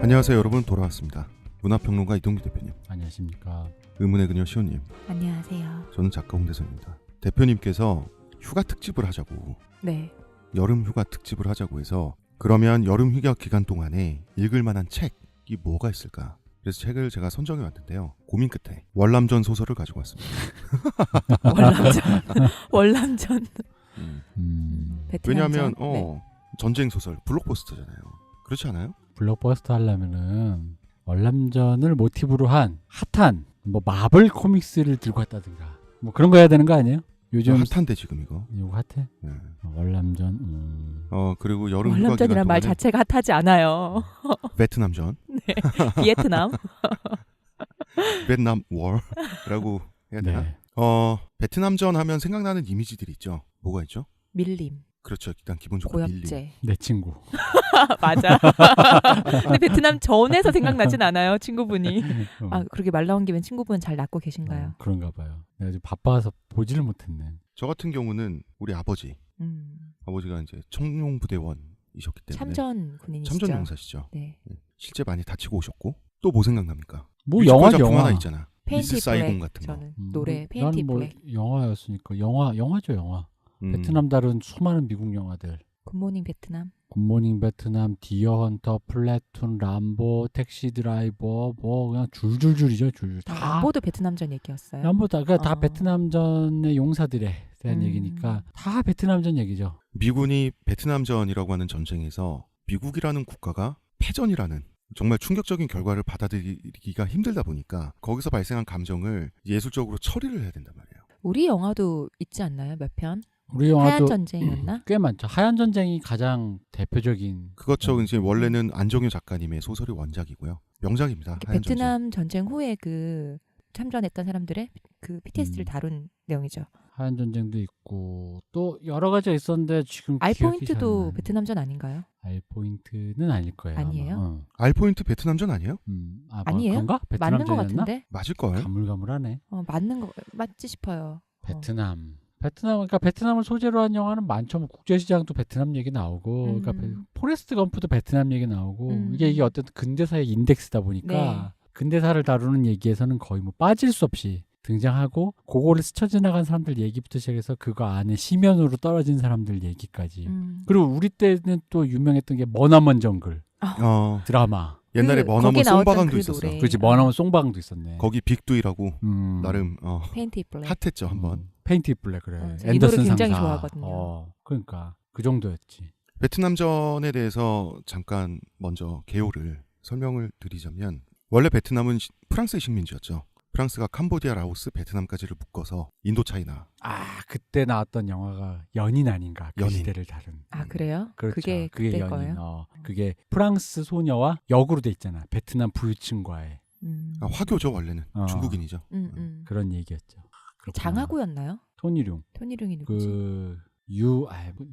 안녕하세요 여러분, 돌아왔습니다. 문화평론가 이동규 대표님. 안녕하십니까. 의문의 그녀 시온님. 안녕하세요. 저는 작가 홍대선입니다. 대표님께서 휴가 특집을 하자고, 네. 여름 휴가 특집을 하자고 해서, 그러면 여름 휴가 기간 동안에 읽을 만한 책이 뭐가 있을까? 그래서 책을 제가 선정해 왔는데요. 고민 끝에 월남전 소설을 가지고 왔습니다. 월남전. 왜냐하면 네. 전쟁 소설, 블록버스터잖아요. 그렇지 않아요? 블록버스터 하려면은 월남전을 모티브로 한 핫한 뭐 마블 코믹스를 들고 왔다든가 뭐 그런 거 해야 되는 거 아니에요? 요즘 핫한데 지금 이거. 핫해? 네. 월남전. 그리고 여름 휴가 기간 월남전이란 말 동안에 자체가 핫하지 않아요. 베트남전, 네. 비에트남. 베트남 월이라고 해야 되나? 네. 베트남전 하면 생각나는 이미지들이 있죠. 뭐가 있죠? 밀림. 그렇죠. 일단 기본적으로 밀림. 고엽제. 내 친구. 맞아. 근데 베트남 전에서 생각나진 않아요. 친구분이. 아, 그렇게 말 나온 김에 친구분 잘 낳고 계신가요? 그런가 봐요. 내가 지금 바빠서 보지를 못했네. 저 같은 경우는 우리 아버지. 아버지가 이제 청룡부대원이셨기 때문에 참전 군인이시죠. 참전 용사시죠. 네. 실제 많이 다치고 오셨고. 또 뭐 생각납니까? 뭐 뮤지컬 영화죠, 작품 영화. 하나 있잖아. 페인티 미스 사이공 블랙. 같은 거. 저는 노래 페인티 뭐 블랙. 영화였으니까 영화죠, 영화. 베트남 다룬 수많은 미국 영화들. 굿모닝 베트남. 굿모닝 베트남, 디어 헌터, 플래툰, 람보, 택시 드라이버, 뭐 그냥 줄줄줄이죠, 줄줄. 다. 람보도 베트남전 얘기였어요. 람보 다 아. 베트남전의 용사들에 대한 얘기니까 다 베트남전 얘기죠. 미군이 베트남전이라고 하는 전쟁에서 미국이라는 국가가 패전이라는 정말 충격적인 결과를 받아들이기가 힘들다 보니까 거기서 발생한 감정을 예술적으로 처리를 해야 된단 말이에요. 우리 영화도 있지 않나요? 몇 편? 우리 영화도 하얀 전쟁이었나? 꽤 많죠. 하얀 전쟁이 가장 대표적인. 그것저 이제 원래는 안정효 작가님의 소설이 원작이고요. 명작입니다. 하얀 베트남 전쟁 후에 그 참전했던 사람들의 그 PTSD를 다룬 내용이죠. 하얀 전쟁도 있고 또 여러 가지가 있었는데 지금 알포인트도 베트남전 아닌가요? 알포인트는 아닐 거예요. 아니에요? 아마. 알포인트 베트남전 아니에요? 아니에요? 그런가? 맞는 것 베트남전이었나? 같은데? 맞을걸? 가물가물하네. 맞는 거 맞지 싶어요. 베트남. 그러니까 베트남을 소재로 한 영화는 많죠. 뭐 국제시장도 베트남 얘기 나오고, 그러니까 포레스트 검프도 베트남 얘기 나오고, 이게 어떤 근대사의 인덱스다 보니까 네. 근대사를 다루는 얘기에서는 거의 뭐 빠질 수 없이 등장하고, 그거를 스쳐 지나간 사람들 얘기부터 시작해서 그거 안에 심연으로 떨어진 사람들 얘기까지. 그리고 우리 때는 또 유명했던 게 머나먼 정글 드라마. 옛날에 머나먼 거기 나왔던 송바강도 그 있었어. 노래. 그렇지, 머나먼 송방도 있었네. 거기 빅두이라고 나름 페인티 블랙. 핫했죠 한번. 페인티 블랙 그래. 이 노래 앤더슨 굉장히 상사. 좋아하거든요. 그러니까 그 정도였지. 베트남전에 대해서 잠깐 먼저 개요를 설명을 드리자면, 원래 베트남은 프랑스의 식민지였죠. 프랑스가 캄보디아, 라오스, 베트남까지를 묶어서 인도차이나. 그때 나왔던 영화가 연인 아닌가? 그 연인. 시대를 다룬. 아 그래요? 그렇죠. 그게 그게 그때 연인. 거예요? 그게 프랑스 소녀와 역으로 돼 있잖아. 베트남 부유층과의 화교죠 원래는. 중국인이죠. 그런 얘기였죠. 그렇구나. 장하고였나요? 토니룡. 토니룡이 누구지?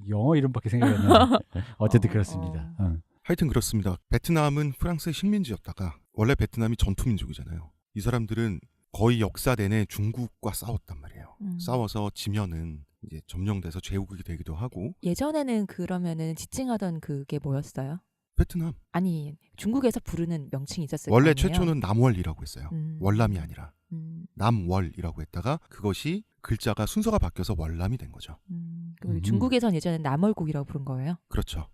영어 이름밖에 생각이 안 나. 어쨌든 그렇습니다. 하여튼 그렇습니다. 베트남은 프랑스의 식민지였다가, 원래 베트남이 전투민족이잖아요. 이 사람들은 거의 역사 내내 중국과 싸웠단 말이에요. 싸워서 지면은 이제 점령돼서 제국이 되기도 하고. 예전에는 그러면은 지칭하던 그게 뭐였어요? 베트남. 아니 중국에서 부르는 명칭이 있었을 원래 거 아니에요? 최초는 남월이라고 했어요. 월남이 아니라 남월이라고 했다가 그것이 글자가 순서가 바뀌어서 월남이 된 거죠. 중국에선 예전에 남월국이라고 부른 거예요? 그렇죠.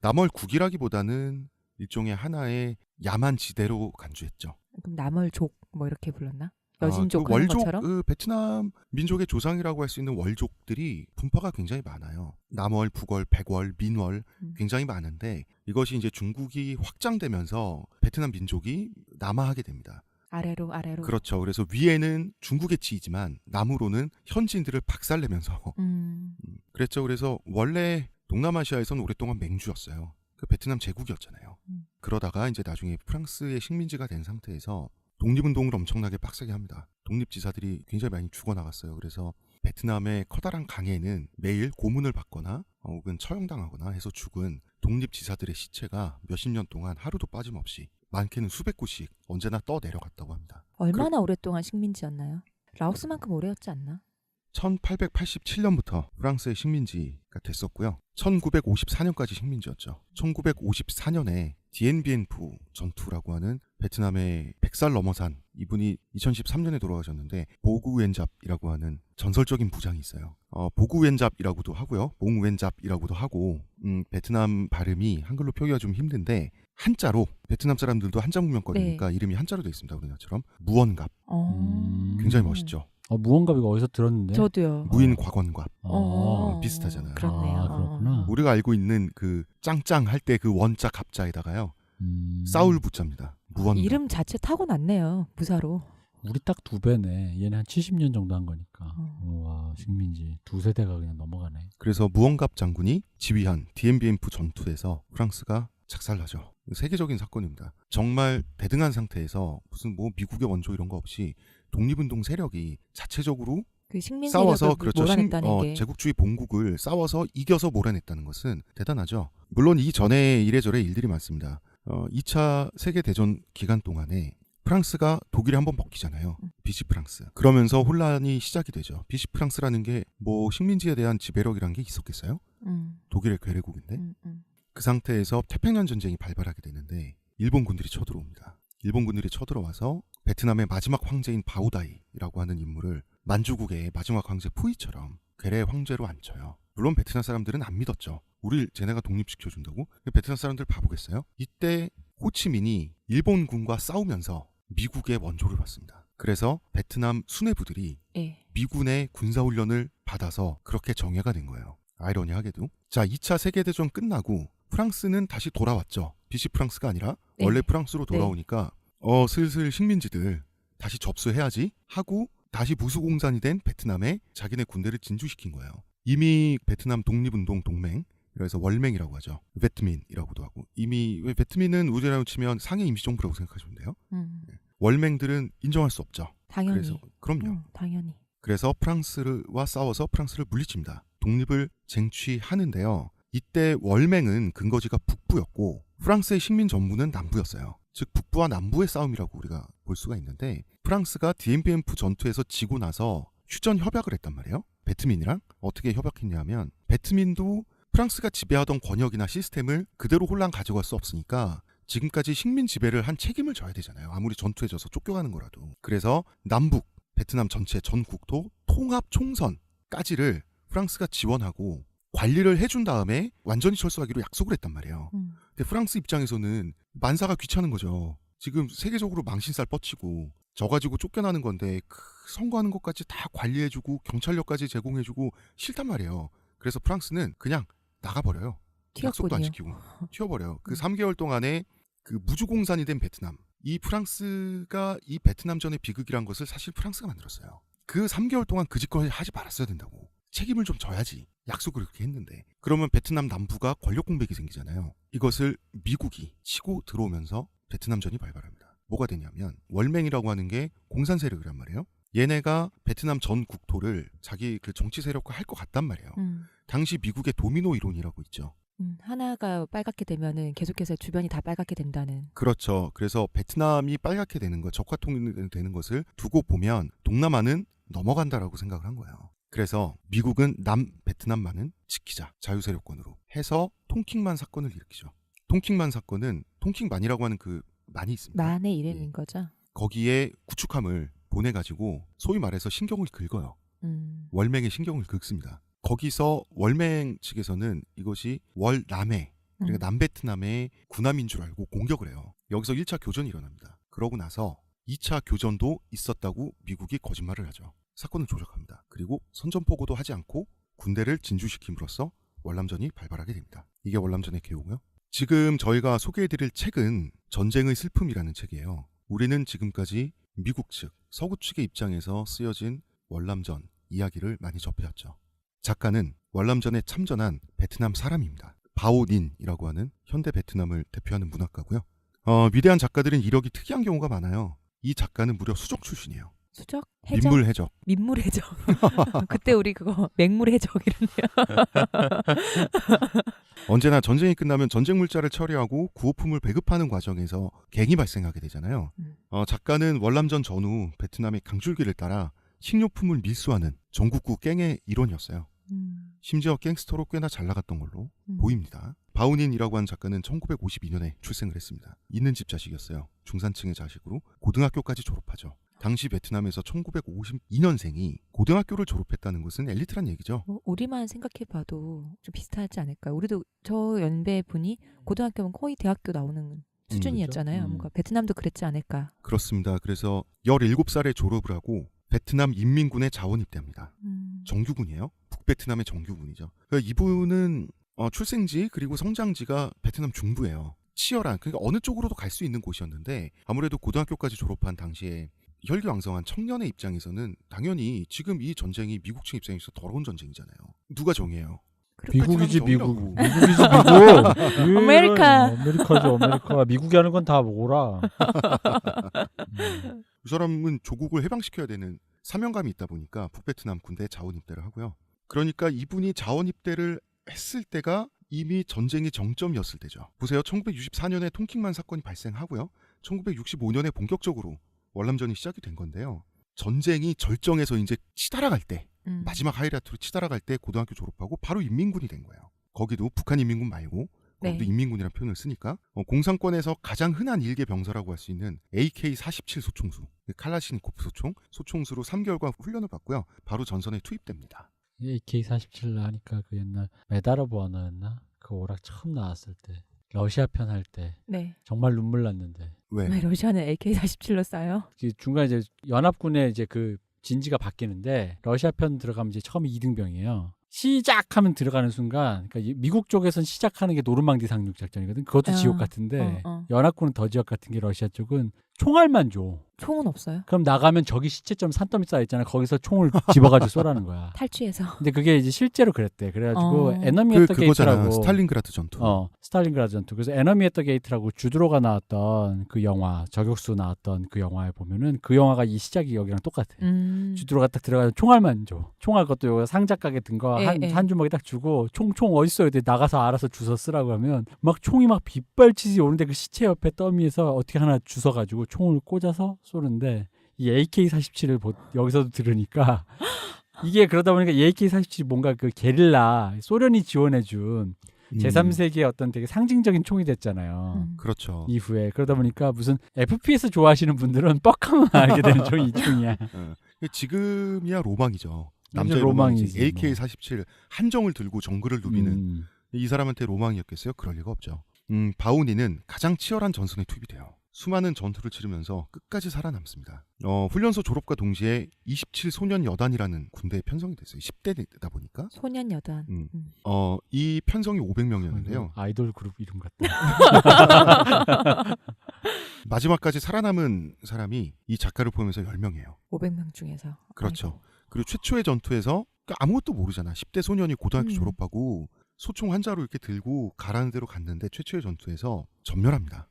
남월국이라기보다는 일종의 하나의 야만 지대로 간주했죠. 그럼 남월족 뭐 이렇게 불렀나? 여진족 하는 월족, 것처럼? 베트남 민족의 조상이라고 할 수 있는 월족들이 분파가 굉장히 많아요. 남월, 북월, 백월, 민월 굉장히 많은데, 이것이 이제 중국이 확장되면서 베트남 민족이 남하하게 됩니다. 아래로. 그렇죠. 그래서 위에는 중국의 지이지만 남으로는 현지인들을 박살내면서 그랬죠. 그래서 원래 동남아시아에서는 오랫동안 맹주였어요. 그 베트남 제국이었잖아요. 그러다가 이제 나중에 프랑스의 식민지가 된 상태에서 독립운동을 엄청나게 빡세게 합니다. 독립지사들이 굉장히 많이 죽어나갔어요. 그래서 베트남의 커다란 강에는 매일 고문을 받거나 혹은 처형당하거나 해서 죽은 독립지사들의 시체가 몇십 년 동안 하루도 빠짐없이, 많게는 수백 구씩 언제나 떠내려갔다고 합니다. 얼마나 오랫동안 식민지였나요? 라오스만큼 오래였지 않나? 1887년부터 프랑스의 식민지가 됐었고요. 1954년까지 식민지였죠. 1954년에 디엔비엔푸 전투라고 하는 베트남의 100살 넘어산 이분이 2013년에 돌아가셨는데 보구웬잡이라고 하는 전설적인 부장이 있어요. 보구웬잡이라고도 하고요. 몽웬잡이라고도 하고 베트남 발음이 한글로 표기가 좀 힘든데 한자로 베트남 사람들도 한자 문명권이니까 네. 이름이 한자로 되어 있습니다. 우리나라처럼 무언갑. 굉장히 멋있죠. 무언갑 이거 어디서 들었는데? 저도요. 무인곽원갑. 비슷하잖아요. 그렇네요. 그렇구나. 우리가 알고 있는 그 짱짱 할 때 그 원자 갑자에다가요. 싸울 부자입니다. 무언갑. 이름 자체 타고났네요. 무사로. 우리 딱 2배네. 얘는 한 70년 정도 한 거니까. 와, 식민지 2세대가 그냥 넘어가네. 그래서 무언갑 장군이 지휘한 디엔비엔프 전투에서 프랑스가 작살나죠. 세계적인 사건입니다. 정말 대등한 상태에서 무슨 뭐 미국의 원조 이런 거 없이 독립운동 세력이 자체적으로 그 싸워서 그렇죠. 몰아냈다는 게. 제국주의 본국을 싸워서 이겨서 몰아냈다는 것은 대단하죠. 물론 이전에 이래저래 일들이 많습니다. 2차 세계대전 기간 동안에 프랑스가 독일에 한번 먹히잖아요. 비시프랑스. 그러면서 혼란이 시작이 되죠. 비시프랑스라는 게 뭐 식민지에 대한 지배력이란 게 있었겠어요? 독일의 괴뢰국인데. 그 상태에서 태평양 전쟁이 발발하게 되는데 일본 군들이 쳐들어옵니다. 일본 군들이 쳐들어와서 베트남의 마지막 황제인 바오다이라고 하는 인물을 만주국의 마지막 황제 푸이처럼 괴뢰 황제로 앉혀요. 물론 베트남 사람들은 안 믿었죠. 우릴 쟤네가 독립시켜준다고? 베트남 사람들 바보겠어요? 이때 호치민이 일본군과 싸우면서 미국의 원조를 받습니다. 그래서 베트남 수뇌부들이 미군의 군사훈련을 받아서 그렇게 정예가 된 거예요. 아이러니하게도. 자, 2차 세계대전 끝나고 프랑스는 다시 돌아왔죠. 비시프랑스가 아니라 원래 프랑스로 돌아오니까 슬슬 식민지들 다시 접수해야지 하고 다시 무수공산이 된 베트남에 자기네 군대를 진주시킨 거예요. 이미 베트남 독립운동 동맹, 그래서 월맹이라고 하죠. 베트민이라고도 하고. 이미 베트민은 우리나라로 치면 상해 임시정부라고 생각하시면 돼요. 월맹들은 인정할 수 없죠. 당연히. 그래서 그럼요. 당연히. 그래서 프랑스와 싸워서 프랑스를 물리칩니다. 독립을 쟁취하는데요. 이때 월맹은 근거지가 북부였고 프랑스의 식민 전부는 남부였어요. 즉 북부와 남부의 싸움이라고 우리가 볼 수가 있는데 프랑스가 디엔비엔프 전투에서 지고 나서 휴전 협약을 했단 말이에요. 베트민이랑 어떻게 협약했냐면 베트민도 프랑스가 지배하던 권역이나 시스템을 그대로 홀랑 가져갈 수 없으니까 지금까지 식민 지배를 한 책임을 져야 되잖아요. 아무리 전투에 져서 쫓겨가는 거라도. 그래서 남북 베트남 전체 전 국토 통합 총선까지를 프랑스가 지원하고 관리를 해준 다음에 완전히 철수하기로 약속을 했단 말이에요. 근데 프랑스 입장에서는 만사가 귀찮은 거죠. 지금 세계적으로 망신살 뻗치고 져가지고 쫓겨나는 건데 선거하는 것까지 다 관리해주고 경찰력까지 제공해주고 싫단 말이에요. 그래서 프랑스는 그냥 나가버려요. 약속도 안 지키고 튀어버려요. 그 3개월 동안에 그 무주공산이 된 베트남. 이 프랑스가 이 베트남전의 비극이란 것을 사실 프랑스가 만들었어요. 그 3개월 동안 그 짓거리 하지 말았어야 된다고. 책임을 좀 져야지. 약속을 그렇게 했는데. 그러면 베트남 남부가 권력 공백이 생기잖아요. 이것을 미국이 치고 들어오면서 베트남전이 발발합니다. 뭐가 되냐면 월맹이라고 하는 게 공산 세력이란 말이에요. 얘네가 베트남 전 국토를 자기 그 정치 세력화 할 것 같단 말이에요. 당시 미국의 도미노 이론이라고 있죠. 하나가 빨갛게 되면은 계속해서 주변이 다 빨갛게 된다는. 그렇죠. 그래서 베트남이 빨갛게 되는 것, 적화통일이 되는 것을 두고 보면 동남아는 넘어간다라고 생각을 한 거예요. 그래서 미국은 남 베트남만은 지키자, 자유세력권으로 해서 통킹만 사건을 일으키죠. 통킹만 사건은 통킹만이라고 하는 그 만이 있습니다. 만의 이름인 거죠. 거기에 구축함을 보내가지고 소위 말해서 신경을 긁어요. 월맹의 신경을 긁습니다. 거기서 월맹 측에서는 이것이 월남해, 그러니까 남베트남의 군함인 줄 알고 공격을 해요. 여기서 1차 교전이 일어납니다. 그러고 나서 2차 교전도 있었다고 미국이 거짓말을 하죠. 사건을 조작합니다. 그리고 선전포고도 하지 않고 군대를 진주시킴으로써 월남전이 발발하게 됩니다. 이게 월남전의 개요고요. 지금 저희가 소개해드릴 책은 전쟁의 슬픔이라는 책이에요. 우리는 지금까지 미국 측, 서구 측의 입장에서 쓰여진 월남전 이야기를 많이 접해왔죠. 작가는 월남전에 참전한 베트남 사람입니다. 바오닌이라고 하는 현대 베트남을 대표하는 문학가고요. 위대한 작가들은 이력이 특이한 경우가 많아요. 이 작가는 무려 수적 출신이에요. 수적? 해적? 민물해적. 민물해적. 그때 우리 그거 맹물해적 이랬네요. 언제나 전쟁이 끝나면 전쟁 물자를 처리하고 구호품을 배급하는 과정에서 갱이 발생하게 되잖아요. 작가는 월남전 전후 베트남의 강줄기를 따라 식료품을 밀수하는 전국구 갱의 일원이었어요. 심지어 갱스터로 꽤나 잘 나갔던 걸로 보입니다. 바우닌이라고 하는 작가는 1952년에 출생을 했습니다. 있는 집 자식이었어요. 중산층의 자식으로 고등학교까지 졸업하죠. 당시 베트남에서 1952년생이 고등학교를 졸업했다는 것은 엘리트란 얘기죠. 우리만 생각해봐도 좀 비슷하지 않을까요? 우리도 저 연배 분이 고등학교면 거의 대학교 나오는 수준이었잖아요. 뭔가 베트남도 그랬지 않을까. 그렇습니다. 그래서 17살에 졸업을 하고 베트남 인민군에 자원 입대합니다. 정규군이에요. 북베트남의 정규군이죠. 그러니까 이분은 출생지 그리고 성장지가 베트남 중부예요. 치열한, 그러니까 어느 쪽으로도 갈 수 있는 곳이었는데 아무래도 고등학교까지 졸업한 당시에 혈기왕성한 청년의 입장에서는 당연히 지금 이 전쟁이 미국 측 입장에서 더러운 전쟁이잖아요. 누가 정해요? 미국이지 미국. 정의라고. 미국이지 미국. 아메리카죠. 아메리카. 미국이 하는 건 다 뭐라. 이 사람은 조국을 해방시켜야 되는 사명감이 있다 보니까 북베트남 군대에 자원 입대를 하고요. 그러니까 이분이 자원 입대를 했을 때가 이미 전쟁이 정점이었을 때죠. 보세요. 1964년에 통킹만 사건이 발생하고요. 1965년에 본격적으로 월남전이 시작이 된 건데요. 전쟁이 절정에서 이제 치달아갈 때, 마지막 하이라이트로 치달아갈 때 고등학교 졸업하고 바로 인민군이 된 거예요. 거기도 북한 인민군 말고 거기도 네. 인민군이라는 표현을 쓰니까 공산권에서 가장 흔한 일개 병사라고 할 수 있는 AK-47 소총수, 칼라시니코프 소총수로 3개월간 훈련을 받고요. 바로 전선에 투입됩니다. AK-47 하니까 그 옛날 메달 오브 어너였나? 그 오락 처음 나왔을 때 러시아 편 할 때 네. 정말 눈물 났는데. 왜? 왜 러시아는 AK-47로 쏴요? 그 중간에 이제 연합군의 이제 그 진지가 바뀌는데 러시아 편 들어가면 이제 처음에 2등병이에요. 시작하면 들어가는 순간, 그러니까 미국 쪽에선 시작하는 게 노르망디 상륙 작전이거든. 그것도 지옥 같은데 연합군은 더 지옥 같은 게 러시아 쪽은 총알만 줘. 총은 없어요? 그럼 나가면 저기 시체점 산더미 쌓여 있잖아. 거기서 총을 집어가지고 쏘라는 거야. 탈취해서. 근데 그게 이제 실제로 그랬대. 그래가지고 에너미 앳 더 그거잖아. 게이트라고. 스탈린그라드 전투. 스탈린그라드 전투. 그래서 에너미 앳 더 게이트라고 주드로가 나왔던 그 영화, 저격수 나왔던 그 영화에 보면은 그 영화가 이 시작이 여기랑 똑같아. 주드로가 딱 들어가서 총알만 줘. 총알 것도 요거 상자 가게 든 거 한 주먹에 딱 주고 총 어딨어요? 나가서 알아서 주워 쓰라고 하면 막 총이 막 빗발치지 오는데 그 시체 옆에 더미에서 어떻게 하나 주워가지고 총을 꽂아서 쏘는데 이 AK-47을 여기서도 들으니까 이게 그러다 보니까 이 AK-47이 뭔가 그 게릴라 소련이 지원해준 제3세기의 어떤 되게 상징적인 총이 됐잖아요. 그렇죠. 이후에 그러다 보니까 무슨 FPS 좋아하시는 분들은 뻑하면 알게 되는 총이 이 총이야. 지금이야 로망이죠. 남자의 남자의 로망이지. AK-47 한정을 들고 정글을 누비는 이 사람한테 로망이었겠어요? 그럴 리가 없죠. 바우니는 가장 치열한 전선에 투입이 돼요. 수많은 전투를 치르면서 끝까지 살아남습니다. 훈련소 졸업과 동시에 27 소년 여단이라는 군대에 편성이 됐어요. 10대다 보니까. 소년 여단. 이 편성이 500명이었는데요. 아이돌 그룹 이름 같다. 마지막까지 살아남은 사람이 이 작가를 포함해서 10명이에요. 500명 중에서. 그렇죠. 아이고. 그리고 최초의 전투에서 아무것도 모르잖아. 10대 소년이 고등학교 졸업하고 소총 한 자루 이렇게 들고 가라는 대로 갔는데 최초의 전투에서 전멸합니다.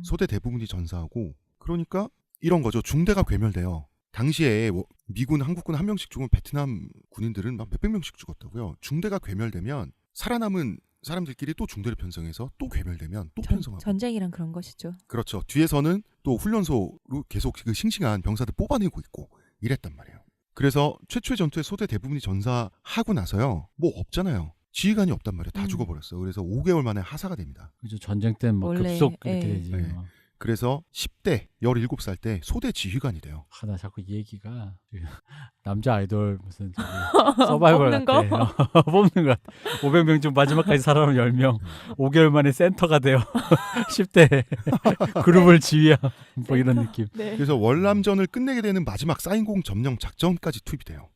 소대 대부분이 전사하고, 그러니까 이런 거죠. 중대가 괴멸돼요. 당시에 미군, 한국군 한 명씩 죽으면 베트남 군인들은 막 몇백 명씩 죽었다고요. 중대가 괴멸되면 살아남은 사람들끼리 또 중대를 편성해서 또 괴멸되면 또 편성하고. 전쟁이란 그런 것이죠. 그렇죠. 뒤에서는 또 훈련소로 계속 그 싱싱한 병사들 뽑아내고 있고 이랬단 말이에요. 그래서 최초의 전투에 소대 대부분이 전사하고 나서요. 뭐 없잖아요. 지휘관이 없단 말이에요. 다 죽어버렸어. 그래서 5개월 만에 하사가 됩니다. 그죠. 전쟁 때는 막 원래, 급속 이렇게 되지. 네. 그래서 10대 17살 때 소대 지휘관이 돼요. 나 자꾸 이 얘기가 남자 아이돌 무슨 서바이벌 뽑는 같아. 뽑는 것 같아. 500명 중 마지막까지 살아남은 10명. 5개월 만에 센터가 돼요. 10대 그룹을 지휘한 뭐 이런 느낌. 네. 그래서 월남전을 끝내게 되는 마지막 사인공 점령 작전까지 투입이 돼요.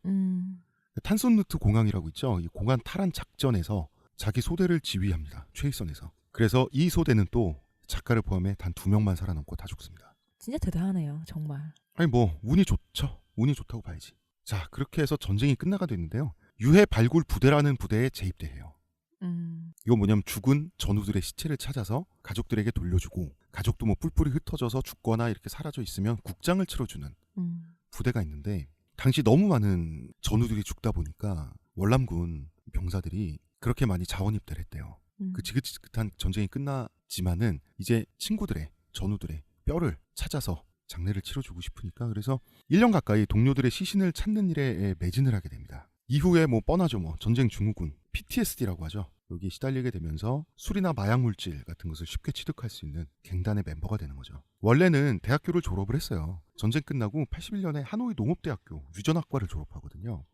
탄손루트 공항이라고 있죠. 이 공항 탈환 작전에서 자기 소대를 지휘합니다. 최일선에서. 그래서 이 소대는 또 작가를 포함해 단 2명만 살아남고 다 죽습니다. 진짜 대단하네요. 정말. 아니 뭐 운이 좋죠. 운이 좋다고 봐야지. 자, 그렇게 해서 전쟁이 끝나가 됐는데요. 유해 발굴 부대라는 부대에 재입대해요. 이건 뭐냐면 죽은 전우들의 시체를 찾아서 가족들에게 돌려주고, 가족도 뭐 뿔뿔이 흩어져서 죽거나 이렇게 사라져 있으면 국장을 치러주는 부대가 있는데, 당시 너무 많은 전우들이 죽다 보니까 월남군 병사들이 그렇게 많이 자원 입대를 했대요. 그 지긋지긋한 전쟁이 끝났지만은 이제 친구들의, 전우들의 뼈를 찾아서 장례를 치러주고 싶으니까 그래서 1년 가까이 동료들의 시신을 찾는 일에 매진을 하게 됩니다. 이후에 뭐 뻔하죠. 뭐 전쟁 증후군, PTSD라고 하죠. 여기에 시달리게 되면서 술이나 마약 물질 같은 것을 쉽게 취득할 수 있는 갱단의 멤버가 되는 거죠. 원래는 대학교를 졸업을 했어요. 전쟁 끝나고 81년에 하노이 농업대학교 유전학과를 졸업하거든요.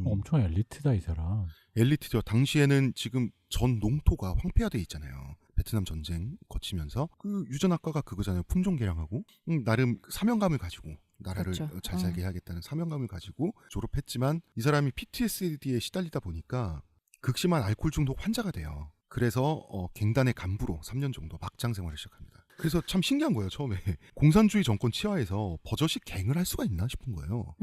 엄청 엘리트다 이 사람. 엘리트죠. 당시에는 지금 전 농토가 황폐화돼 있잖아요. 베트남 전쟁 거치면서 그 유전학과가 그거잖아요. 품종 개량하고 나름 사명감을 가지고 나라를 그렇죠. 잘 살게 해야겠다는 사명감을 가지고 졸업했지만 이 사람이 PTSD에 시달리다 보니까 극심한 알코올 중독 환자가 돼요. 그래서 갱단의 간부로 3년 정도 막장 생활을 시작합니다. 그래서 참 신기한 거예요. 처음에 공산주의 정권 치하에서 버젓이 갱을 할 수가 있나 싶은 거예요.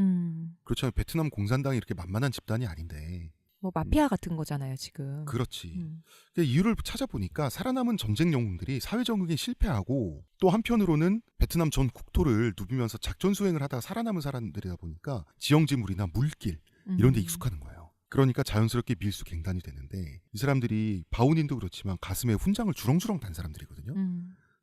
그렇잖아요. 베트남 공산당이 이렇게 만만한 집단이 아닌데 뭐 마피아 같은 거잖아요 지금. 그렇지. 이유를 찾아보니까 살아남은 전쟁 영웅들이 사회 적응에 실패하고 또 한편으로는 베트남 전 국토를 누비면서 작전 수행을 하다가 살아남은 사람들이다 보니까 지형지물이나 물길 이런 데 익숙하는 거예요. 그러니까 자연스럽게 밀수 갱단이 되는데 이 사람들이 바오닌도 그렇지만 가슴에 훈장을 주렁주렁 단 사람들이거든요.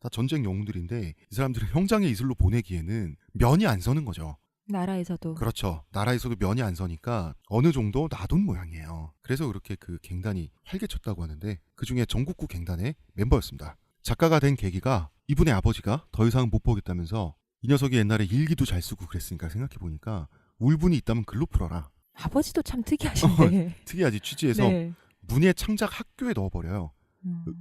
다 전쟁 영웅들인데 이 사람들을 형장의 이슬로 보내기에는 면이 안 서는 거죠. 나라에서도. 그렇죠. 나라에서도 면이 안 서니까 어느 정도 놔둔 모양이에요. 그래서 그렇게 그 갱단이 활개쳤다고 하는데 그중에 전국구 갱단의 멤버였습니다. 작가가 된 계기가 이분의 아버지가 더 이상 못 보겠다면서 이 녀석이 옛날에 일기도 잘 쓰고 그랬으니까 생각해보니까 울분이 있다면 글로 풀어라. 아버지도 참 특이하신데. 특이하지. 취지에서 네. 문예 창작 학교에 넣어버려요.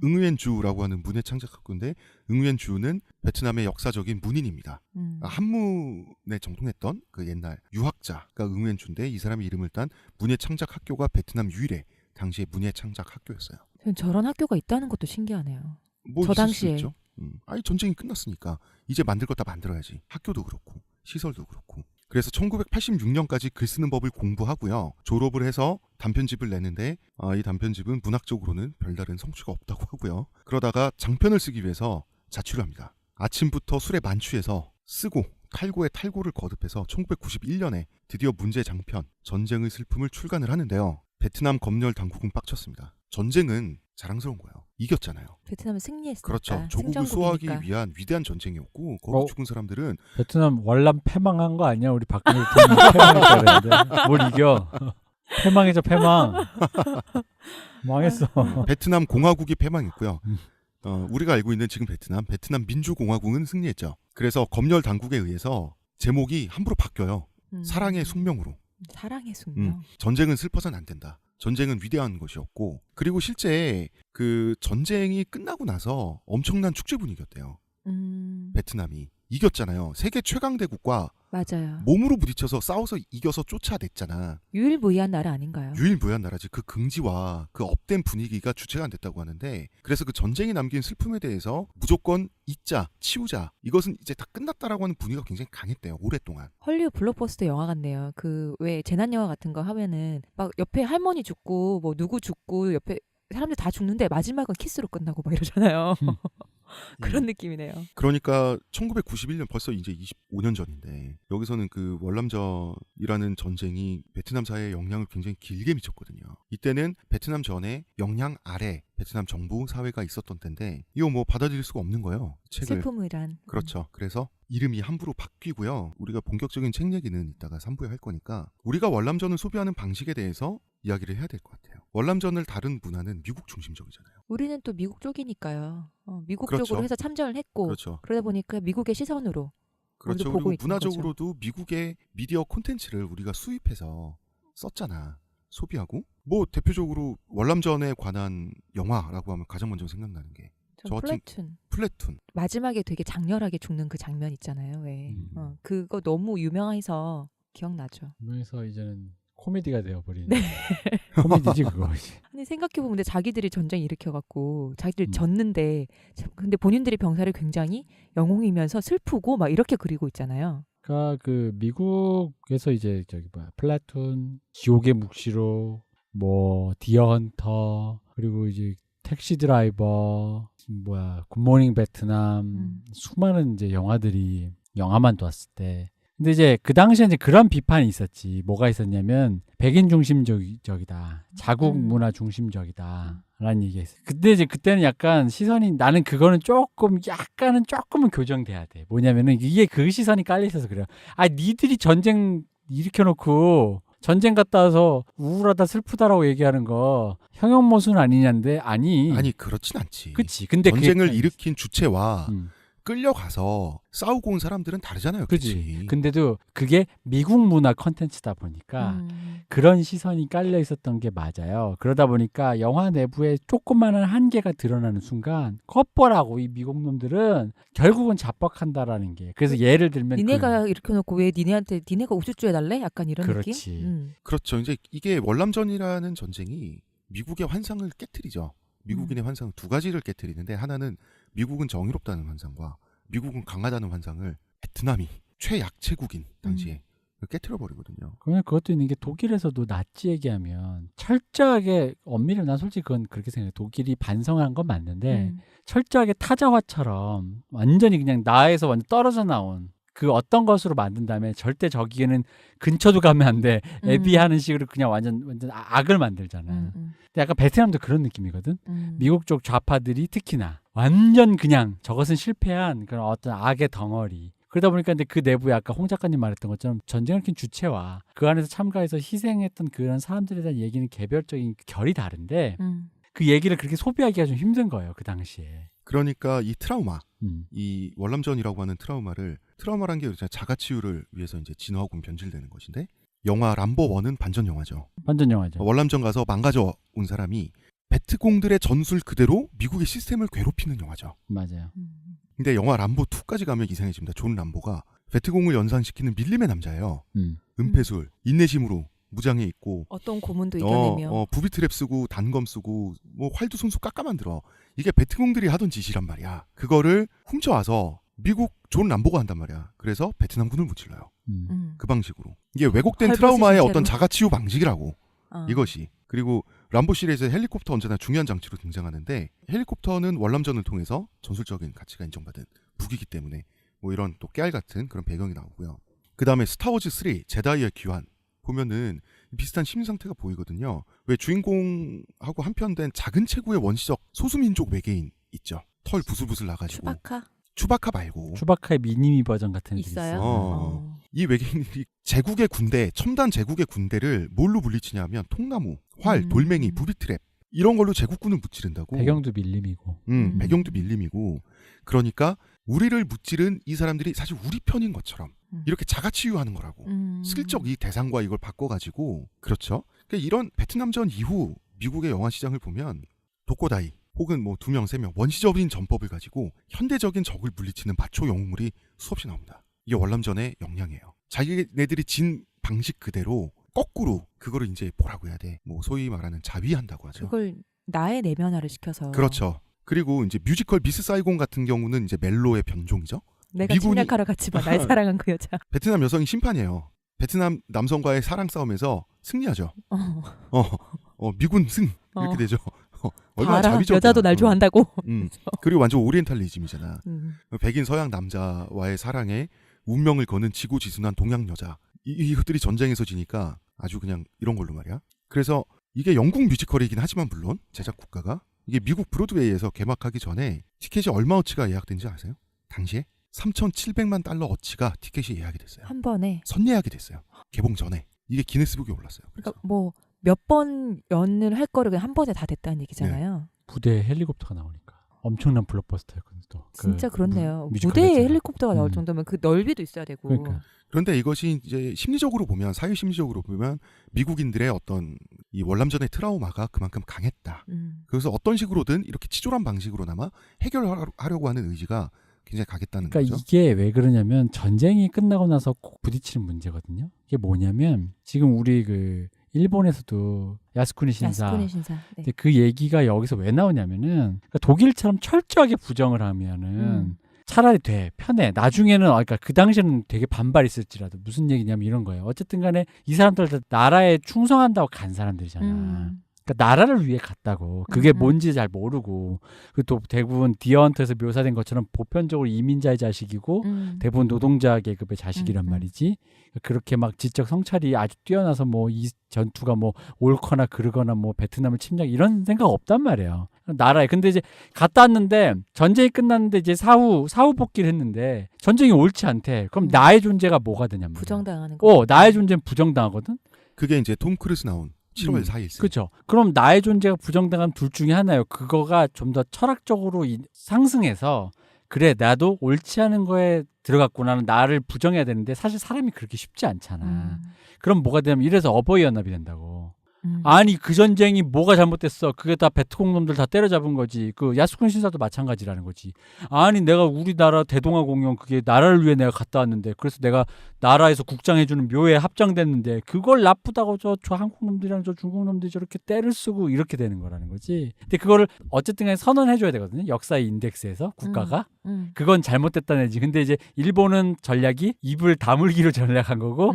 응우엔주라고 하는 문예 창작 학교인데 응우엔주는 베트남의 역사적인 문인입니다. 한문에 정통했던 그 옛날 유학자가 응우엔주인데 이 사람의 이름을 딴 문예 창작 학교가 베트남 유일의 당시의 문예 창작 학교였어요. 전 저런 학교가 있다는 것도 신기하네요. 뭐 저 있을 당시에. 수 있죠. 아니 전쟁이 끝났으니까 이제 만들 거 다 만들어야지. 학교도 그렇고 시설도 그렇고. 그래서 1986년까지 글 쓰는 법을 공부하고요. 졸업을 해서 단편집을 내는데 이 단편집은 문학적으로는 별다른 성취가 없다고 하고요. 그러다가 장편을 쓰기 위해서 자취를 합니다. 아침부터 술에 만취해서 쓰고 탈고에 탈고를 거듭해서 1991년에 드디어 문제 장편 전쟁의 슬픔을 출간을 하는데요. 베트남 검열 당국은 빡쳤습니다. 전쟁은 자랑스러운 거예요. 이겼잖아요. 베트남은 승리했으니까. 그렇죠. 조국을 수호하기 위한 위대한 전쟁이었고 거기 죽은 사람들은 베트남 월남 패망한 거 아니야? 우리 박근혜 대통령 패망했다는데 뭘 이겨? 패망이죠 패망. 망했어. 베트남 공화국이 패망했고요. 우리가 알고 있는 지금 베트남 민주공화국은 승리했죠. 그래서 검열 당국에 의해서 제목이 함부로 바뀌어요. 사랑의 숙명으로. 사랑의 숙명. 전쟁은 슬퍼서는 안 된다. 전쟁은 위대한 것이었고 그리고 실제 그 전쟁이 끝나고 나서 엄청난 축제 분위기였대요. 베트남이 이겼잖아요. 세계 최강대국과 맞아요. 몸으로 부딪혀서 싸워서 이겨서 쫓아냈잖아. 유일무이한 나라 아닌가요? 유일무이한 나라지. 그 긍지와 그 업된 분위기가 주체가 안 됐다고 하는데 그래서 그 전쟁이 남긴 슬픔에 대해서 무조건 잊자, 치우자. 이것은 이제 다 끝났다라고 하는 분위기가 굉장히 강했대요. 오랫동안. 헐리우드 블록버스터 영화 같네요. 그 왜 재난 영화 같은 거 하면은 막 옆에 할머니 죽고 뭐 누구 죽고 옆에 사람들 다 죽는데 마지막은 키스로 끝나고 막 이러잖아요. 그런 느낌이네요. 그러니까 1991년 벌써 이제 25년 전인데 여기서는 그 월남전이라는 전쟁이 베트남 사회에 영향을 굉장히 길게 미쳤거든요. 이때는 베트남 전에 영향 아래 베트남 정부 사회가 있었던 때인데 이거 뭐 받아들일 수가 없는 거예요. 책을. 슬픔이란. 그렇죠. 그래서 이름이 함부로 바뀌고요. 우리가 본격적인 책 얘기는 이따가 3부에 할 거니까 우리가 월남전을 소비하는 방식에 대해서 이야기를 해야 될 것 같아요. 월남전을 다룬 문화는 미국 중심적이잖아요. 우리는 또 미국 쪽이니까요. 미국 그렇죠. 쪽으로 해서 참전을 했고 그렇죠. 그러다 보니까 미국의 시선으로 그렇죠. 보고 그리고 있는 문화적으로도 미국의 미디어 콘텐츠를 우리가 수입해서 썼잖아. 소비하고. 뭐 대표적으로 월남전에 관한 영화라고 하면 가장 먼저 생각나는 게 저 같은 플래툰. 마지막에 되게 장렬하게 죽는 그 장면 있잖아요. 왜? 그거 너무 유명해서 기억나죠. 그래서 이제는 코미디가 되어버리는. 네. 코미디지 그거. 아니 생각해보면 근데 자기들이 전쟁 일으켜갖고 자기들이 졌는데 근데 본인들이 병사를 굉장히 영웅이면서 슬프고 막 이렇게 그리고 있잖아요. 그러니까 그 미국에서 이제 저기 뭐야 플래툰, 지옥의 묵시록, 뭐 디어 헌터 그리고 이제 택시 드라이버, 뭐야 굿모닝 베트남 수많은 이제 영화들이 영화만 뒀을 때 근데 이제 그 당시에 이제 그런 비판이 있었지. 뭐가 있었냐면 백인 중심적이다. 자국 문화 중심적이다. 라는 얘기가 있어요. 근데 이제 그때는 약간 시선이 나는 그거는 조금은 교정돼야 돼. 뭐냐면은 이게 그 시선이 깔려 있어서 그래요. 아, 니들이 전쟁 일으켜놓고 전쟁 갔다 와서 우울하다 슬프다라고 얘기하는 거 형용모순 아니냐인데 아니 그렇진 않지. 그치. 근데 전쟁을 일으킨 주체와 끌려가서 싸우고 온 사람들은 다르잖아요. 그치. 근데도 그게 미국 문화 컨텐츠다 보니까 그런 시선이 깔려 있었던 게 맞아요. 그러다 보니까 영화 내부에 조그마한 한계가 드러나는 순간 컵보라고 이 미국 놈들은 결국은 자뻑한다라는 게. 그래서 예를 들면 니네가 일으켜놓고 왜 니네가 우쭈쭈 해달래? 약간 이런 그렇지. 느낌? 그렇죠. 이제 이게 월남전이라는 전쟁이 미국의 환상을 깨트리죠. 미국인의 환상 두 가지를 깨트리는데 하나는 미국은 정의롭다는 환상과 미국은 강하다는 환상을 베트남이 최약체국인 당시에 깨트려버리거든요. 그러면 그것도 있는 게 독일에서도 나치 얘기하면 철저하게 엄밀히 난 솔직히 그건 그렇게 생각해. 독일이 반성한 건 맞는데 철저하게 타자화처럼 완전히 그냥 나에서 완전 떨어져 나온 그 어떤 것으로 만든 다음에 절대 저기에는 근처도 가면 안 돼. 애비하는 식으로 그냥 완전 악을 만들잖아. 근데 약간 베트남도 그런 느낌이거든. 미국 쪽 좌파들이 특히나 완전 그냥 저것은 실패한 그런 어떤 악의 덩어리. 그러다 보니까 근데 그 내부에 아까 홍 작가님 말했던 것처럼 전쟁을 킨 주체와 그 안에서 참가해서 희생했던 그런 사람들에 대한 얘기는 개별적인 결이 다른데 그 얘기를 그렇게 소비하기가 좀 힘든 거예요. 그 당시에. 그러니까 이 트라우마, 이 월남전이라고 하는 트라우마란 게 자가치유를 위해서 이제 진화하고 변질되는 것인데 영화 람보 1은 반전 영화죠. 반전 영화죠. 월남전 가서 망가져 온 사람이 베트공들의 전술 그대로 미국의 시스템을 괴롭히는 영화죠. 맞아요. 근데 영화 람보 2까지 가면 이상해집니다. 존 람보가 베트공을 연상시키는 밀림의 남자예요. 은폐술, 인내심으로 무장해 있고 어떤 고문도 이겨내며 부비 트랩 쓰고 단검 쓰고 뭐 활도 손수 깎아 만들어. 이게 베트공들이 하던 짓이란 말이야. 그거를 훔쳐와서 미국 존 람보가 한단 말이야. 그래서 베트남군을 무찔러요. 그 방식으로. 이게 왜곡된 트라우마의 어떤 자가치유 방식이라고. 이것이. 그리고 람보 시리즈의 헬리콥터 언제나 중요한 장치로 등장하는데 헬리콥터는 월남전을 통해서 전술적인 가치가 인정받은 무기이기 때문에 뭐 이런 또 깨알 같은 그런 배경이 나오고요. 그 다음에 스타워즈 3 제다이의 귀환 보면은 비슷한 심리 상태가 보이거든요. 왜 주인공하고 한편된 작은 체구의 원시적 소수민족 외계인 있죠. 털 부슬부슬 나가지고. 추바카 말고. 추바카의 미니미 버전 같은 애들이 있어요. 이 외계인들이 제국의 군대, 첨단 제국의 군대를 뭘로 물리치냐면 통나무, 활, 돌멩이, 부비트랩 이런 걸로 제국군을 무찌른다고. 배경도 밀림이고. 배경도 밀림이고. 그러니까 우리를 무찌른 이 사람들이 사실 우리 편인 것처럼 이렇게 자가치유하는 거라고. 슬쩍 이 대상과 이걸 바꿔가지고. 그렇죠. 그러니까 이런 베트남전 이후 미국의 영화 시장을 보면 도코다이 혹은 뭐 2명, 3명 원시적인 전법을 가지고 현대적인 적을 물리치는 마초 영웅물이 수없이 나옵니다. 이게 월남전의 역량이에요. 자기네들이 진 방식 그대로 거꾸로 그거를 이제 뭐라고 해야 돼? 뭐 소위 말하는 자위한다고 하죠. 그걸 나의 내면화를 시켜서. 그렇죠. 그리고 이제 뮤지컬 미스 사이공 같은 경우는 이제 멜로의 변종이죠. 내가 침략하러 갔지만 날 사랑한 그 여자. 베트남 여성이 심판이에요. 베트남 남성과의 사랑 싸움에서 승리하죠. 미군 승 이렇게 되죠. 얼마나 자위적이야. 여자도 날 좋아한다고. 그리고 완전 오리엔탈리즘이잖아. 백인 서양 남자와의 사랑에 운명을 거는 지고지순한 동양 여자. 이것들이 전쟁에서 지니까 아주 그냥 이런 걸로 말이야. 그래서 이게 영국 뮤지컬이긴 하지만 물론 제작 국가가 이게 미국 브로드웨이에서 개막하기 전에 티켓이 얼마어치가 예약된지 아세요? 당시에 3,700만 달러 어치가 티켓이 예약이 됐어요. 한 번에. 선예약이 됐어요. 개봉 전에. 이게 기네스북에 올랐어요. 그래서. 그러니까 뭐 몇 번 연을 할 거를 한 번에 다 됐다는 얘기잖아요. 네. 부대에 헬리콥터가 나오니까 엄청난 블록버스터였거든요. 또. 진짜 그렇네요. 뮤지컬 무대에 같잖아. 헬리콥터가 나올 정도면 그 넓이도 있어야 되고. 그러니까. 그런데 이것이 이제 심리적으로 보면 사회 심리적으로 보면 미국인들의 어떤 이 월남전의 트라우마가 그만큼 강했다. 그래서 어떤 식으로든 이렇게 치졸한 방식으로나마 해결하려고 하는 의지가 굉장히 강했다는 그러니까 거죠. 이게 왜 그러냐면 전쟁이 끝나고 나서 꼭 부딪히는 문제거든요. 이게 뭐냐면 지금 우리 그 일본에서도 야스쿠니 신사. 네. 근데 그 얘기가 여기서 왜 나오냐면은 그러니까 독일처럼 철저하게 부정을 하면은 차라리 돼 편해. 나중에는 그러니까 그 당시에는 되게 반발이 있을지라도 무슨 얘기냐면 이런 거예요. 어쨌든 간에 이 사람들 다 나라에 충성한다고 간 사람들이잖아. 그러니까 나라를 위해 갔다고. 그게 뭔지 잘 모르고. 그리고 또 대부분 디어헌트에서 묘사된 것처럼 보편적으로 이민자의 자식이고 대부분 노동자 계급의 자식이란 말이지. 그렇게 막 지적 성찰이 아주 뛰어나서 뭐 이 전투가 뭐 옳거나 그르거나 뭐 베트남을 침략 이런 생각 없단 말이에요. 나라에. 근데 이제 갔다 왔는데 전쟁이 끝났는데 이제 사후 복귀를 했는데 전쟁이 옳지 않대. 그럼 나의 존재가 뭐가 되냐면 부정당하는 거. 나의 존재는 부정당하거든. 그게 이제 톰 크루즈 나온 7월 4일. 그렇죠. 그럼 나의 존재가 부정당한 둘 중에 하나예요. 그거가 좀 더 철학적으로 상승해서 그래 나도 옳지 않은 거에 들어갔구나는 나를 부정해야 되는데 사실 사람이 그렇게 쉽지 않잖아. 그럼 뭐가 되냐면 이래서 어버이 연합이 된다고. 아니 그 전쟁이 뭐가 잘못됐어. 그게 다 베트콩 놈들 다 때려잡은 거지. 그 야스쿠니 신사도 마찬가지라는 거지. 아니 내가 우리나라 대동아공영 그게 나라를 위해 내가 갔다 왔는데 그래서 내가 나라에서 국장해주는 묘에 합장됐는데 그걸 나쁘다고 저 한국 놈들이랑 저 중국 놈들이 저렇게 때를 쓰고 이렇게 되는 거라는 거지. 근데 그거를 어쨌든 간에 선언해줘야 되거든요. 역사의 인덱스에서 국가가. 그건 잘못됐다는 얘지. 근데 이제 일본은 전략이 입을 다물기로 전략한 거고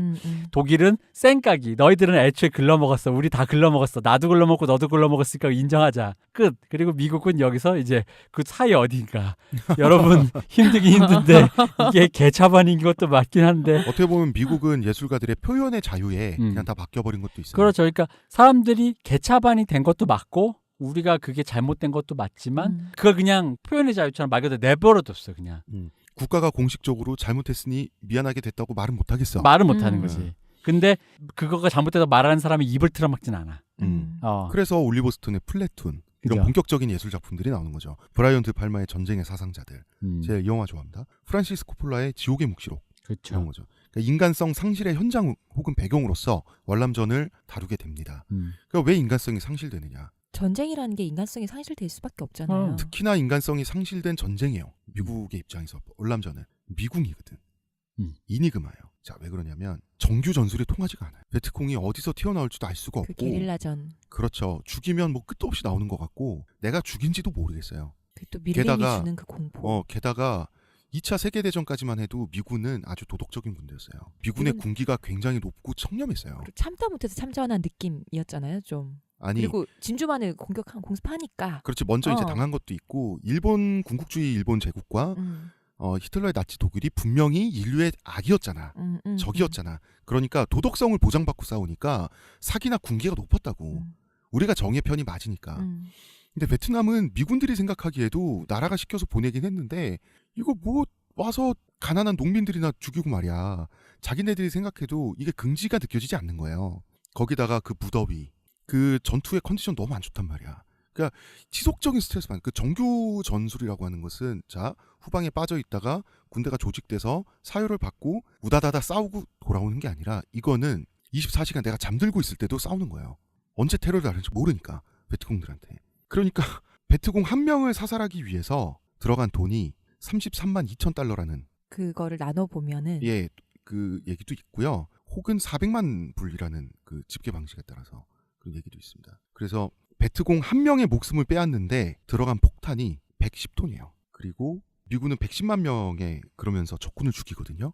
독일은 쌩까기. 너희들은 애초에 글러먹었어. 우리 다 글러먹었어. 나도 글러먹고 너도 글러먹었으니까 인정하자. 끝. 그리고 미국은 여기서 이제 그 사이 어딘가. 여러분 힘들긴 힘든데 이게 개차반인 것도 맞긴 한데. 어떻게 보면 미국은 예술가들의 표현의 자유에 그냥 다 맡겨버린 것도 있어요. 그렇죠. 그러니까 사람들이 개차반이 된 것도 맞고 우리가 그게 잘못된 것도 맞지만 그걸 그냥 표현의 자유처럼 말 그대로 내버려뒀어 그냥. 국가가 공식적으로 잘못했으니 미안하게 됐다고 말은 못하겠어. 말은 못하는 거지. 근데 그거가 잘못돼서 말하는 사람이 입을 틀어막진 않아. 그래서 올리버 스톤의 플래툰 이런 그죠. 본격적인 예술 작품들이 나오는 거죠. 브라이언 드 팔마의 전쟁의 사상자들. 제가 이 영화 좋아합니다. 프란시스 코폴라의 지옥의 묵시록. 그렇죠. 이런 거죠. 그러니까 인간성 상실의 현장 혹은 배경으로서 월남전을 다루게 됩니다. 그러니까 왜 인간성이 상실되느냐. 전쟁이라는 게 인간성이 상실될 수밖에 없잖아요. 특히나 인간성이 상실된 전쟁이에요. 미국의 입장에서 월남전은 미궁이거든. 이니그마예요. 자, 왜 그러냐면 정규 전술이 통하지가 않아요. 베트콩이 어디서 튀어나올지도 알 수가 없고. 게릴라전. 그렇죠. 죽이면 뭐 끝도 없이 나오는 것 같고 내가 죽인지도 모르겠어요. 또 밀림이 주는 그 공포. 게다가 2차 세계대전까지만 해도 미군은 아주 도덕적인 군대였어요. 미군의 군기가 굉장히 높고 청렴했어요. 참다 못해서 참전한 느낌이었잖아요, 좀. 아니, 그리고 진주만을 공습하니까. 그렇지. 먼저 이제 당한 것도 있고 일본 군국주의 일본 제국과 히틀러의 나치 독일이 분명히 인류의 악이었잖아. 적이었잖아. 그러니까 도덕성을 보장받고 싸우니까 사기나 군기가 높았다고. 우리가 정의 편이 맞으니까. 근데 베트남은 미군들이 생각하기에도 나라가 시켜서 보내긴 했는데 이거 뭐 와서 가난한 농민들이나 죽이고 말이야. 자기네들이 생각해도 이게 긍지가 느껴지지 않는 거예요. 거기다가 그 무더위, 그 전투의 컨디션 너무 안 좋단 말이야. 그러니까 지속적인 스트레스만. 그 정규 전술이라고 하는 것은 자 후방에 빠져 있다가 군대가 조직돼서 사유를 받고 우다다다 싸우고 돌아오는 게 아니라 이거는 24시간 내가 잠들고 있을 때도 싸우는 거예요. 언제 테러를 하는지 모르니까 베트콩들한테. 그러니까 베트콩 한 명을 사살하기 위해서 들어간 돈이 33만 2천 달러라는 그거를 나눠 보면은 그 얘기도 있고요. 혹은 400만 불이라는 그 집계 방식에 따라서 그런 얘기도 있습니다. 그래서 베트콩 한 명의 목숨을 빼앗는데 들어간 폭탄이 110톤이에요. 그리고 미군은 110만 명의 그러면서 적군을 죽이거든요.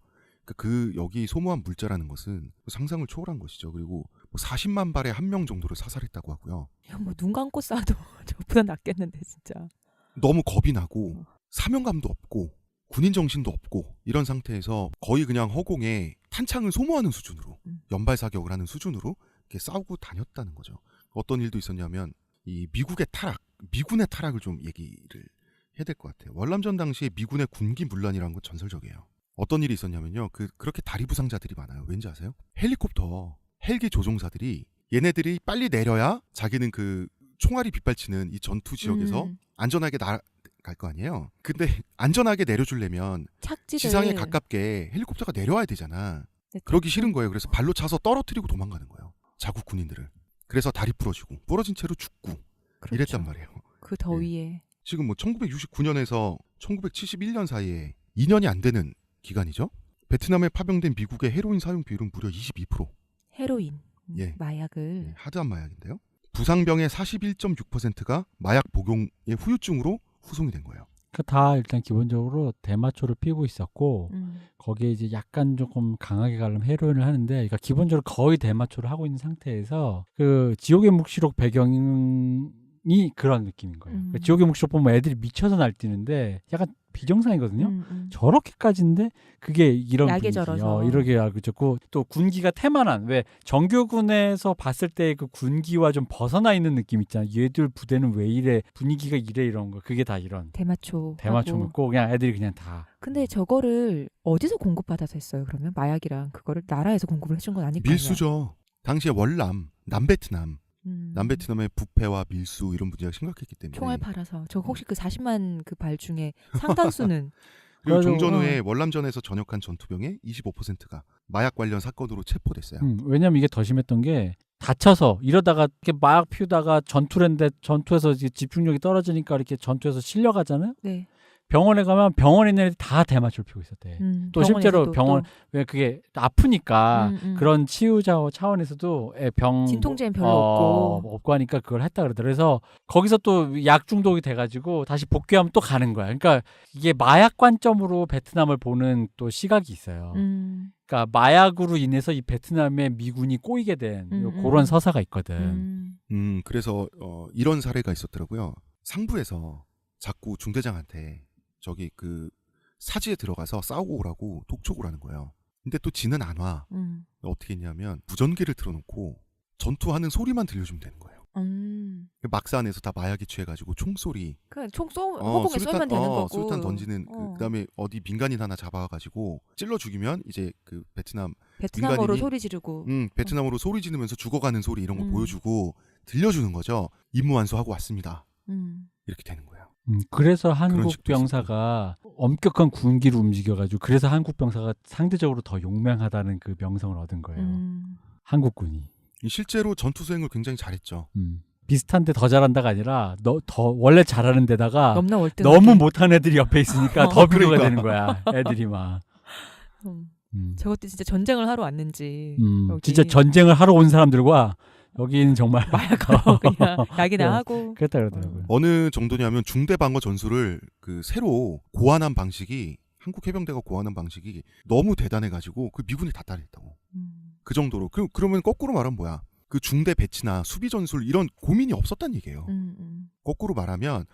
그 여기 소모한 물자라는 것은 상상을 초월한 것이죠. 그리고 40만 발에 한 명 정도를 사살했다고 하고요. 야, 뭐 눈 감고 쏴도 저보다 낫겠는데 진짜. 너무 겁이 나고 사명감도 없고 군인 정신도 없고 이런 상태에서 거의 그냥 허공에 탄창을 소모하는 수준으로 연발 사격을 하는 수준으로 이렇게 싸우고 다녔다는 거죠. 어떤 일도 있었냐면 이 미군의 타락을 좀 얘기를 해야 될 것 같아요. 월남전 당시에 미군의 군기 문란이라는 건 전설적이에요. 어떤 일이 있었냐면요. 그렇게 다리 부상자들이 많아요. 왠지 아세요? 헬리콥터, 헬기 조종사들이 얘네들이 빨리 내려야 자기는 그 총알이 빗발치는 이 전투 지역에서 안전하게 갈 거 아니에요. 근데 안전하게 내려주려면 착지를... 지상에 가깝게 헬리콥터가 내려와야 되잖아. 그러기 싫은 거예요. 그래서 발로 차서 떨어뜨리고 도망가는 거예요. 자국 군인들을. 그래서 다리 부러지고 부러진 채로 죽고 그렇죠. 이랬단 말이에요. 그 더위에. 지금 뭐 1969년에서 1971년 사이에 2년이 안 되는 기간이죠. 베트남에 파병된 미국의 헤로인 사용 비율은 무려 22%. 헤로인, 마약을. 하드한 마약인데요. 부상병의 41.6%가 마약 복용의 후유증으로 후송이 된 거예요. 다 일단 기본적으로 대마초를 피우고 있었고 거기에 이제 약간 조금 강하게 가려면 헤로인을 하는데, 그러니까 기본적으로 거의 대마초를 하고 있는 상태에서 그 지옥의 묵시록 배경이 그런 느낌인 거예요. 그러니까 지옥의 묵시록 보면 애들이 미쳐서 날뛰는데 약간 비정상이거든요. 저렇게까지인데 그게 이런 약에 분위기, 절어서. 이렇게 알고 있고, 또 군기가 태만한, 왜 정규군에서 봤을 때 그 군기와 좀 벗어나 있는 느낌 있잖아. 얘들 부대는 왜 이래, 분위기가 이래, 이런 거. 그게 다 이런 대마초 먹고 그냥 애들이 그냥 다. 근데 저거를 어디서 공급받아서 했어요? 그러면 마약이랑 그거를 나라에서 공급을 해준 건 아닐 거 아니야? 밀수죠. 당시에 남베트남. 남베트남의 부패와 밀수 이런 문제가 심각했기 때문에 총알 팔아서. 저 혹시 그 40만 그 발 중에 상당수는 그리고 종전후에 월남전에서 전역한 전투병의 25%가 마약 관련 사건으로 체포됐어요. 왜냐면 이게 더 심했던 게, 다쳐서 이러다가 이렇게 마약 피우다가 전투를 했는데 전투에서 이제 집중력이 떨어지니까 이렇게 전투에서 실려가잖아요. 네. 병원에 가면 병원에 있는 애들이 다 대마초를 피우고 있었대. 또 실제로 병원, 왜 그게 아프니까 그런 치유자 차원에서도 진통제는 별로 없고 하니까 그걸 했다 그러더라고요. 그래서 거기서 또 약 중독이 돼가지고 다시 복귀하면 또 가는 거야. 그러니까 이게 마약 관점으로 베트남을 보는 또 시각이 있어요. 그러니까 마약으로 인해서 이 베트남의 미군이 꼬이게 된 그런 서사가 있거든. 그래서 이런 사례가 있었더라고요. 상부에서 자꾸 중대장한테 저기 그 사지에 들어가서 싸우고 오라고 독촉을 하는 거예요. 근데 또 지는 안 와. 어떻게 했냐면 무전기를 틀어놓고 전투하는 소리만 들려주면 되는 거예요. 막산에서 다 마약에 취해가지고 총소리. 그냥 허공에 쏘면 되는 거고. 수류탄 던지는 그다음에 어디 민간인 하나 잡아가지고 찔러 죽이면 이제 그 베트남어로 소리 지르고. 베트남어로 소리 지르면서 죽어가는 소리 이런 거 보여주고 들려주는 거죠. 임무 완수하고 왔습니다. 이렇게 되는 거예요. 그래서 한국 병사가 엄격한 군기를 움직여가지고, 그래서 한국 병사가 상대적으로 더 용맹하다는 그 명성을 얻은 거예요. 한국군이. 실제로 전투 수행을 굉장히 잘했죠. 비슷한데 더 잘한다가 아니라 더 원래 잘하는 데다가 월등하게. 너무 못한 애들이 옆에 있으니까 더 비교가 되는 거야. 애들이 막. 저것도 진짜 전쟁을 하러 왔는지. 진짜 전쟁을 하러 온 사람들과 여기는 정말 마약하러 그냥 약이나 하고. 그랬다 그러더라고요. 어느 정도냐면 중대 방어 전술을 그 새로 고안한 방식이, 한국 해병대가 고안한 방식이 너무 대단해가지고 그 미군이 다 따라했다고. 그 정도로. 그러면 거꾸로 말하면 뭐야? 그 중대 배치나 수비 전술 이런 고민이 없었단 얘기예요. 거꾸로 말하면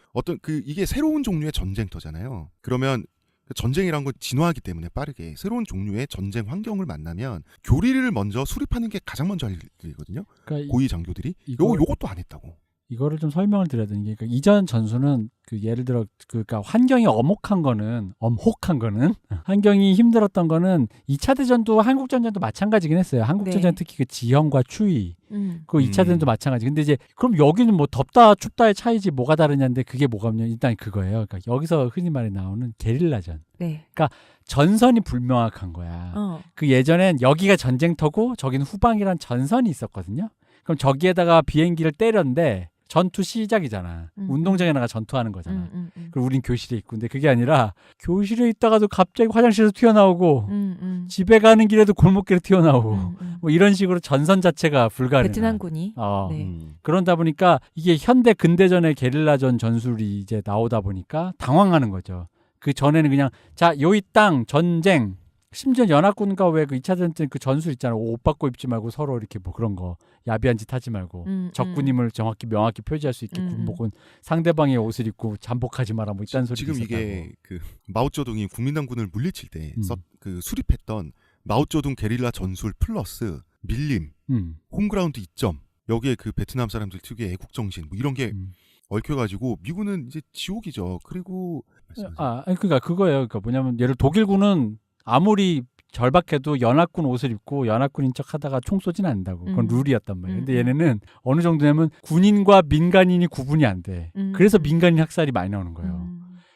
이게 새로운 종류의 전쟁터잖아요. 그러면 전쟁이란 건 진화하기 때문에 빠르게 새로운 종류의 전쟁 환경을 만나면 교리를 먼저 수립하는 게 가장 먼저 할 일이거든요. 그러니까 고위 장교들이 요것도 안 했다고. 이거를 좀 설명을 드려야 되는 게, 그러니까 이전 전술은 그 예를 들어 그러니까 환경이 엄혹한 거는 환경이 힘들었던 거는 2차 대전도 한국 전쟁도 마찬가지긴 했어요. 한국 전쟁 특히 그 지형과 추위. 그 2차 대전도 마찬가지. 근데 이제 그럼 여기는 뭐 덥다 춥다의 차이지 뭐가 다르냐인데, 그게 뭐가면 일단 그거예요. 그러니까 여기서 흔히 말해 나오는 게릴라전. 네. 그러니까 전선이 불명확한 거야. 그 예전엔 여기가 전쟁터고 저기는 후방이란 전선이 있었거든요. 그럼 저기에다가 비행기를 때렸는데 전투 시작이잖아. 운동장에 나가 전투하는 거잖아. 그리고 우린 교실에 있고. 근데 그게 아니라 교실에 있다가도 갑자기 화장실에서 튀어나오고 집에 가는 길에도 골목길에 튀어나오고 뭐 이런 식으로 전선 자체가 불가능해. 베트남군이. 그런다 보니까 이게 현대 근대전의 게릴라전 전술이 이제 나오다 보니까 당황하는 거죠. 그 전에는 그냥 자, 요이 땅 전쟁. 심지어 연합군과 왜 그 2차 대전 때 그 전술 있잖아. 옷 받고 입지 말고 서로 이렇게 뭐 그런 거 야비한 짓 하지 말고 적군임을 정확히 명확히 표시할 수 있게 군복은 상대방의 옷을 입고 잠복하지 마라 뭐 이딴 소리. 지금 이게 그 마오쩌둥이 국민당군을 물리칠 때 그 수립했던 마오쩌둥 게릴라 전술 플러스 밀림, 홈그라운드 이점, 여기에 그 베트남 사람들 특유의 애국 정신 뭐 이런 게 얽혀가지고 미군은 이제 지옥이죠. 그리고 그러니까 그거예요. 그러니까 뭐냐면 예를 독일군은 아무리 절박해도 연합군 옷을 입고 연합군인 척 하다가 총 쏘진 않는다고. 그건 룰이었단 말이에요. 근데 얘네는 어느 정도냐면 군인과 민간인이 구분이 안 돼. 그래서 민간인 학살이 많이 나오는 거예요.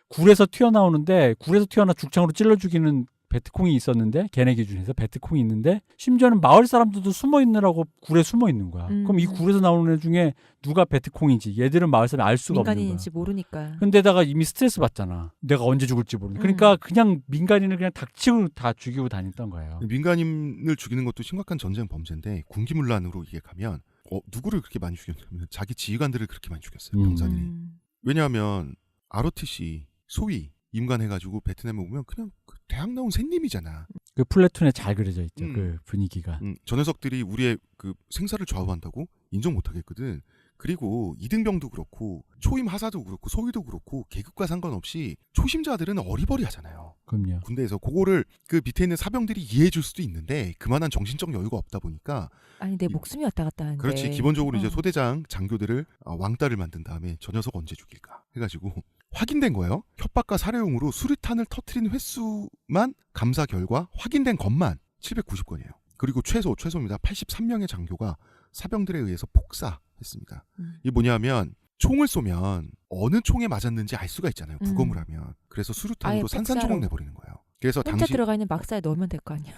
굴에서 튀어나오는데 굴에서 튀어나 죽창으로 찔러 죽이는 베트콩이 있었는데, 걔네 기준에서 베트콩이 있는데 심지어는 마을 사람들도 숨어 있느라고 굴에 숨어 있는 거야. 그럼 이 굴에서 나오는 애 중에 누가 베트콩인지 얘들은 마을 사람이 알 수가 없는 거야. 민간인인지 모르니까. 근데다가 이미 스트레스 받잖아. 내가 언제 죽을지 모르니까. 그러니까 그냥 민간인을 그냥 닥치고 다 죽이고 다녔던 거예요. 민간인을 죽이는 것도 심각한 전쟁 범죄인데 군기문란으로 이게 가면 누구를 그렇게 많이 죽였냐면 자기 지휘관들을 그렇게 많이 죽였어요. 병사들이. 왜냐하면 ROTC, 소위 임관해가지고 베트남에 오면 그냥 그 대학 나온 샌님이잖아. 그 플래툰에 잘 그려져 있죠. 음. 그 분위기가. 저 녀석들이 우리의 그 생사를 좌우한다고 인정 못하겠거든. 그리고 이등병도 그렇고 초임 하사도 그렇고 소위도 그렇고 계급과 상관없이 초심자들은 어리버리하잖아요. 그럼요. 군대에서 그거를 그 밑에 있는 사병들이 이해해줄 수도 있는데 그만한 정신적 여유가 없다 보니까 아니 내 목숨이 왔다 갔다 하는데. 그렇지. 기본적으로 이제 소대장 장교들을 왕따를 만든 다음에 저 녀석 언제 죽일까 해가지고 확인된 거예요. 협박과 살해용으로 수류탄을 터트린 횟수만 감사 결과 확인된 것만 790건이에요. 그리고 최소입니다. 83명의 장교가 사병들에 의해서 폭사했습니다. 이게 뭐냐면 총을 쏘면 어느 총에 맞았는지 알 수가 있잖아요. 부검을 하면. 그래서 수류탄으로 산산조각 내버리는 거예요. 그래서 혼자 들어가 있는 막사에 넣으면 될 거 아니야.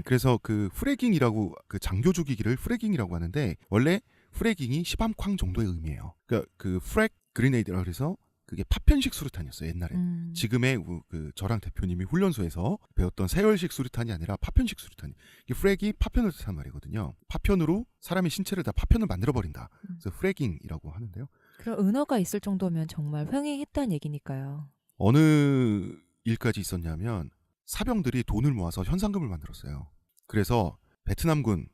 그래서 그 프래깅이라고 그 장교 죽이기를 프래깅이라고 하는데 원래 프래깅이 시밤쾅 정도의 의미예요. 그러니까 그 프랙 그리네이드라 그래서 그게 파편식 수류탄이었어요. 옛날에. 지금의 그 저랑 대표님이 훈련소에서 배웠던 세열식 수류탄이 아니라 파편식 수류탄이. 이 프랙이 파편을 뜻한 말이거든요. 파편으로 사람의 신체를 다 파편을 만들어버린다. 그래서 프래깅이라고 하는데요. 그런 은어가 있을 정도면 정말 횡행했다는 얘기니까요. 어느 일까지 있었냐면 사병들이 돈을 모아서 현상금을 만들었어요. 그래서 베트남군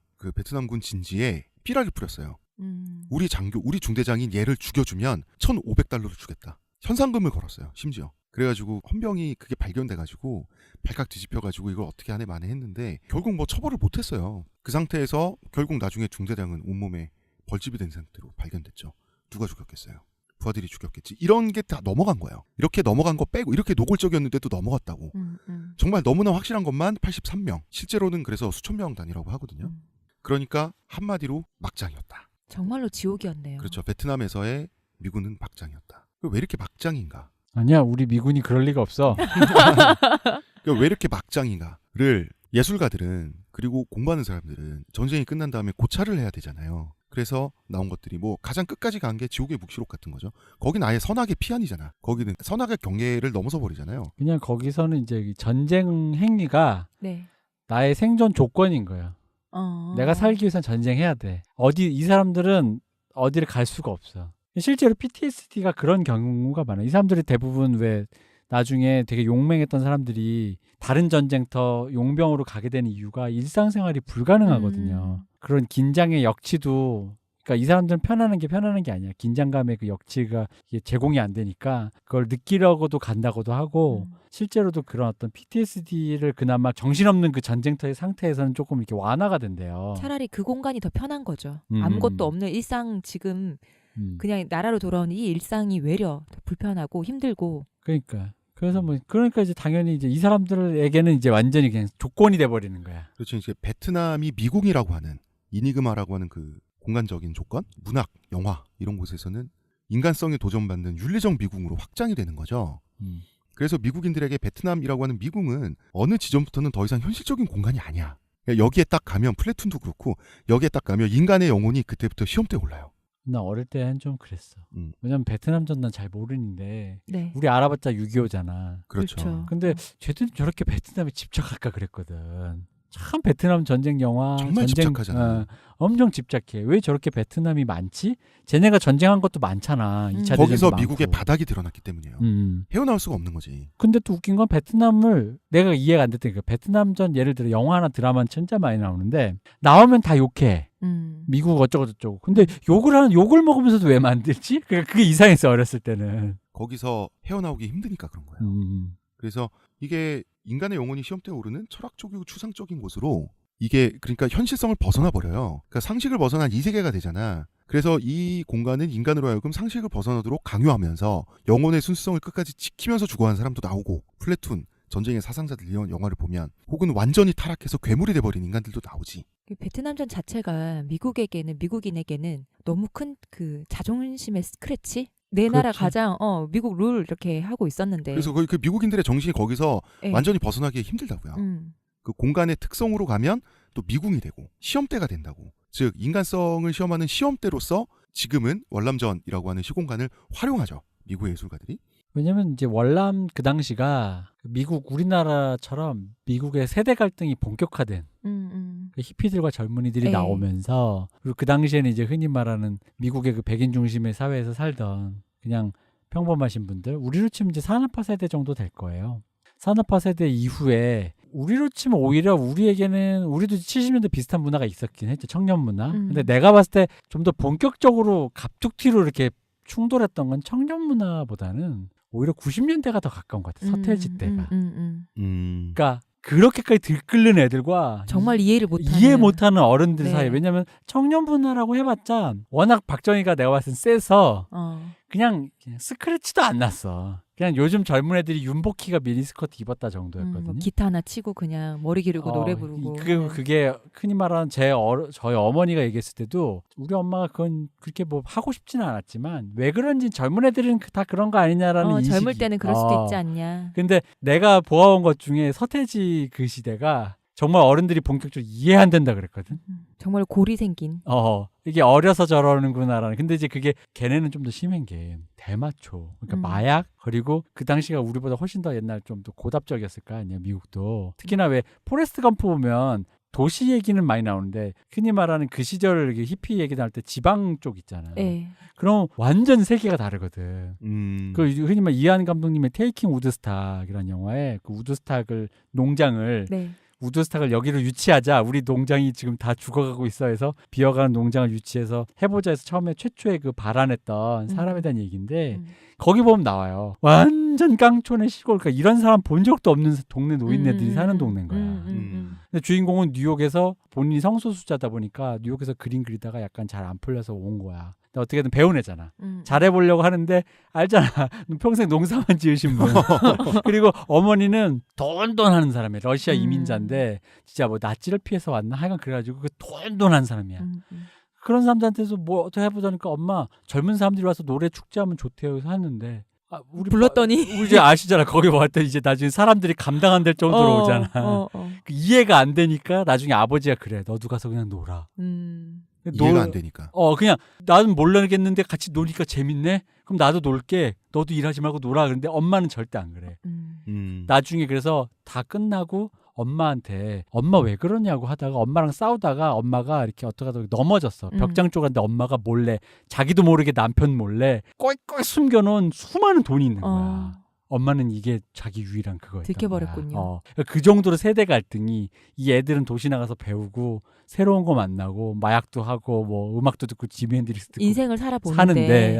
진지에 삐라를 뿌렸어요. 우리 중대장인 얘를 죽여주면 1,500달러를 주겠다. 현상금을 걸었어요. 심지어. 그래가지고 헌병이 그게 발견돼가지고 발칵 뒤집혀가지고 이걸 어떻게 하네 마네 했는데 결국 뭐 처벌을 못했어요. 그 상태에서 결국 나중에 중대장은 온몸에 벌집이 된 상태로 발견됐죠. 누가 죽였겠어요? 부하들이 죽였겠지. 이런 게 다 넘어간 거예요. 이렇게 넘어간 거 빼고 이렇게 노골적이었는데도 넘어갔다고. 정말 너무나 확실한 것만 83명. 실제로는 그래서 수천 명 단위라고 하거든요. 그러니까 한마디로 막장이었다. 정말로 지옥이었네요. 그렇죠. 베트남에서의 미군은 막장이었다. 왜 이렇게 막장인가? 아니야, 우리 미군이 그럴 리가 없어. 왜 이렇게 막장인가를 예술가들은 그리고 공부하는 사람들은 전쟁이 끝난 다음에 고찰을 해야 되잖아요. 그래서 나온 것들이 뭐 가장 끝까지 간 게 지옥의 묵시록 같은 거죠. 거긴 아예 선악의 피안이잖아. 거기는 선악의 경계를 넘어서 버리잖아요. 그냥 거기서는 이제 전쟁 행위가 네. 나의 생존 조건인 거야. 내가 살기 위해선 전쟁해야 돼. 이 사람들은 어디를 갈 수가 없어. 실제로 PTSD가 그런 경우가 많아요. 이 사람들이 대부분 왜 나중에 되게 용맹했던 사람들이 다른 전쟁터 용병으로 가게 되는 이유가 일상생활이 불가능하거든요. 그런 긴장의 역치도, 그러니까 이 사람들은 편안한 게 아니야. 긴장감의 그 역치가 이게 제공이 안 되니까 그걸 느끼려고도 간다고도 하고 실제로도 그런 어떤 PTSD를 그나마 정신없는 그 전쟁터의 상태에서는 조금 이렇게 완화가 된대요. 차라리 그 공간이 더 편한 거죠. 아무것도 없는 일상 지금 그냥 나라로 돌아오는 이 일상이 외려 더 불편하고 힘들고. 그래서 그러니까 이제 당연히 이제 이 사람들에게는 이제 완전히 그냥 조건이 돼 버리는 거야. 그렇죠. 이제 베트남이 미궁이라고 하는 이니그마라고 하는 그 공간적인 조건, 문학, 영화 이런 곳에서는 인간성에 도전받는 윤리적 미궁으로 확장이 되는 거죠. 그래서 미국인들에게 베트남이라고 하는 미궁은 어느 지점부터는 더 이상 현실적인 공간이 아니야. 여기에 딱 가면 플래툰도 그렇고 여기에 딱 가면 인간의 영혼이 그때부터 시험대에 올라요. 나 어릴 때는 좀 그랬어. 왜냐면 베트남전 난 잘 모르는데 네. 우리 알아봤자 6.25잖아. 그렇죠. 근데 쟤들은 저렇게 베트남에 집착할까 그랬거든. 참 베트남 전쟁 영화 정말 집착하잖아. 엄청 집착해. 왜 저렇게 베트남이 많지? 쟤네가 전쟁한 것도 많잖아. 2차 거기서 대전도 미국의 많고. 바닥이 드러났기 때문이에요. 헤어나올 수가 없는 거지. 근데 또 웃긴 건 베트남을 내가 이해가 안 됐다니까. 베트남전 예를 들어 영화나 드라마는 진짜 많이 나오는데 나오면 다 욕해. 미국 어쩌고저쩌고. 근데 욕을 먹으면서도 왜 만들지? 그게 이상했어 어렸을 때는. 거기서 헤어나오기 힘드니까 그런 거예요. 그래서 이게 인간의 영혼이 시험대에 오르는 철학적이고 추상적인 곳으로 이게 그러니까 현실성을 벗어나 버려요. 그러니까 상식을 벗어난 이 세계가 되잖아. 그래서 이 공간은 인간으로 하여금 상식을 벗어나도록 강요하면서 영혼의 순수성을 끝까지 지키면서 죽어가는 사람도 나오고 플래툰, 전쟁의 사상자들 이런 영화를 보면 혹은 완전히 타락해서 괴물이 돼버린 인간들도 나오지. 베트남전 자체가 미국인에게는 너무 큰 그 자존심의 스크래치? 내 나라 가장 미국 룰 이렇게 하고 있었는데. 그래서 거의 그 미국인들의 정신이 거기서 네. 완전히 벗어나기 힘들다고요. 그 공간의 특성으로 가면 또 미궁이 되고 시험대가 된다고. 즉 인간성을 시험하는 시험대로서 지금은 월남전이라고 하는 시공간을 활용하죠. 미국의 예술가들이. 왜냐면 이제 월남 그 당시가 미국 우리나라처럼 미국의 세대 갈등이 본격화된 그 히피들과 젊은이들이 에이. 나오면서 그리고 그 당시에는 이제 흔히 말하는 미국의 그 백인 중심의 사회에서 살던 그냥 평범하신 분들, 우리로 치면 이제 산업화 세대 정도 될 거예요. 산업화 세대 이후에 우리로 치면 오히려 우리에게는 우리도 70년대 비슷한 문화가 있었긴 했죠. 청년 문화. 근데 내가 봤을 때 좀 더 본격적으로 갑툭튀로 이렇게 충돌했던 건 청년 문화보다는 오히려 90년대가 더 가까운 것 같아요. 서태지 때가. 그러니까 그렇게까지 들끓는 애들과 정말 이해 못하는 어른들 네. 사이. 왜냐면 청년 문화라고 해봤자 워낙 박정희가 내가 봤을 땐 세서 그냥 스크래치도 안 났어. 그냥 요즘 젊은 애들이 윤복희가 미니스커트 입었다 정도였거든요. 뭐 기타 하나 치고 그냥 머리 기르고 노래 부르고. 그게 흔히 말하는 저희 어머니가 얘기했을 때도 우리 엄마가 그건 그렇게 뭐 하고 싶지는 않았지만 왜 그런지 젊은 애들은 다 그런 거 아니냐라는 인식이. 젊을 때는 그럴 수도 있지 않냐. 근데 내가 보아온 것 중에 서태지 그 시대가 정말 어른들이 본격적으로 이해 안 된다 그랬거든. 정말 골이 생긴. 이게 어려서 저러는구나라는. 근데 이제 그게 걔네는 좀 더 심한 게 대마초. 그러니까 마약. 그리고 그 당시가 우리보다 훨씬 더 옛날 좀 더 고답적이었을 거 아니야, 미국도. 특히나 왜 포레스트 검프 보면 도시 얘기는 많이 나오는데 흔히 말하는 그 시절 히피 얘기 나올 때 지방 쪽 있잖아. 네. 그럼 완전 세계가 다르거든. 그 흔히 말 이한 감독님의 테이킹 우드스탁이라는 영화에 그 우드스탁을 농장을 네. 우드스탁을 여기로 유치하자. 우리 농장이 지금 다 죽어가고 있어 해서 비어가는 농장을 유치해서 해보자 해서 처음에 최초의 그 발안했던 사람에 대한 얘기인데 거기 보면 나와요. 완전 깡촌의 시골. 그러니까 이런 사람 본 적도 없는 동네 노인네들이 사는 동네인 거야. 근데 주인공은 뉴욕에서 본인이 성소수자다 보니까 뉴욕에서 그림 그리다가 약간 잘 안 풀려서 온 거야. 근데 어떻게든 배운 애잖아. 잘해보려고 하는데 알잖아. 평생 농사만 지으신 분. 그리고 어머니는 돈돈하는 사람이에요. 러시아 이민자인데 진짜 뭐 낫지를 피해서 왔나? 하여간 그래가지고 그 돈돈한 사람이야. 그런 사람들한테서 뭐 어떻게 해보자니까 엄마 젊은 사람들이 와서 노래 축제하면 좋대요. 그래서 하는데 우리 불렀더니 우리 이제 아시잖아. 거기 왔더니 이제 나중에 사람들이 감당 안 될 정도로 오잖아. 그 이해가 안 되니까 나중에 아버지가 그래. 너도 가서 그냥 놀아. 이해가 안 되니까. 그냥 나는 모르겠는데 같이 노니까 재밌네. 그럼 나도 놀게. 너도 일하지 말고 놀아. 그런데 엄마는 절대 안 그래. 나중에 그래서 다 끝나고 엄마한테 엄마 왜 그러냐고 하다가 엄마랑 싸우다가 엄마가 이렇게 어떡하다가 넘어졌어. 벽장 쪽한데 엄마가 몰래 자기도 모르게 남편 몰래 꼴꼴 숨겨놓은 수많은 돈이 있는 거야. 엄마는 이게 자기 유일한 그거였던 들켜버렸군요. 그 정도로 세대 갈등이 이 애들은 도시 나가서 배우고 새로운 거 만나고 마약도 하고 뭐 음악도 듣고 지미 헨드릭스 듣고 인생을 살아보는데 사는데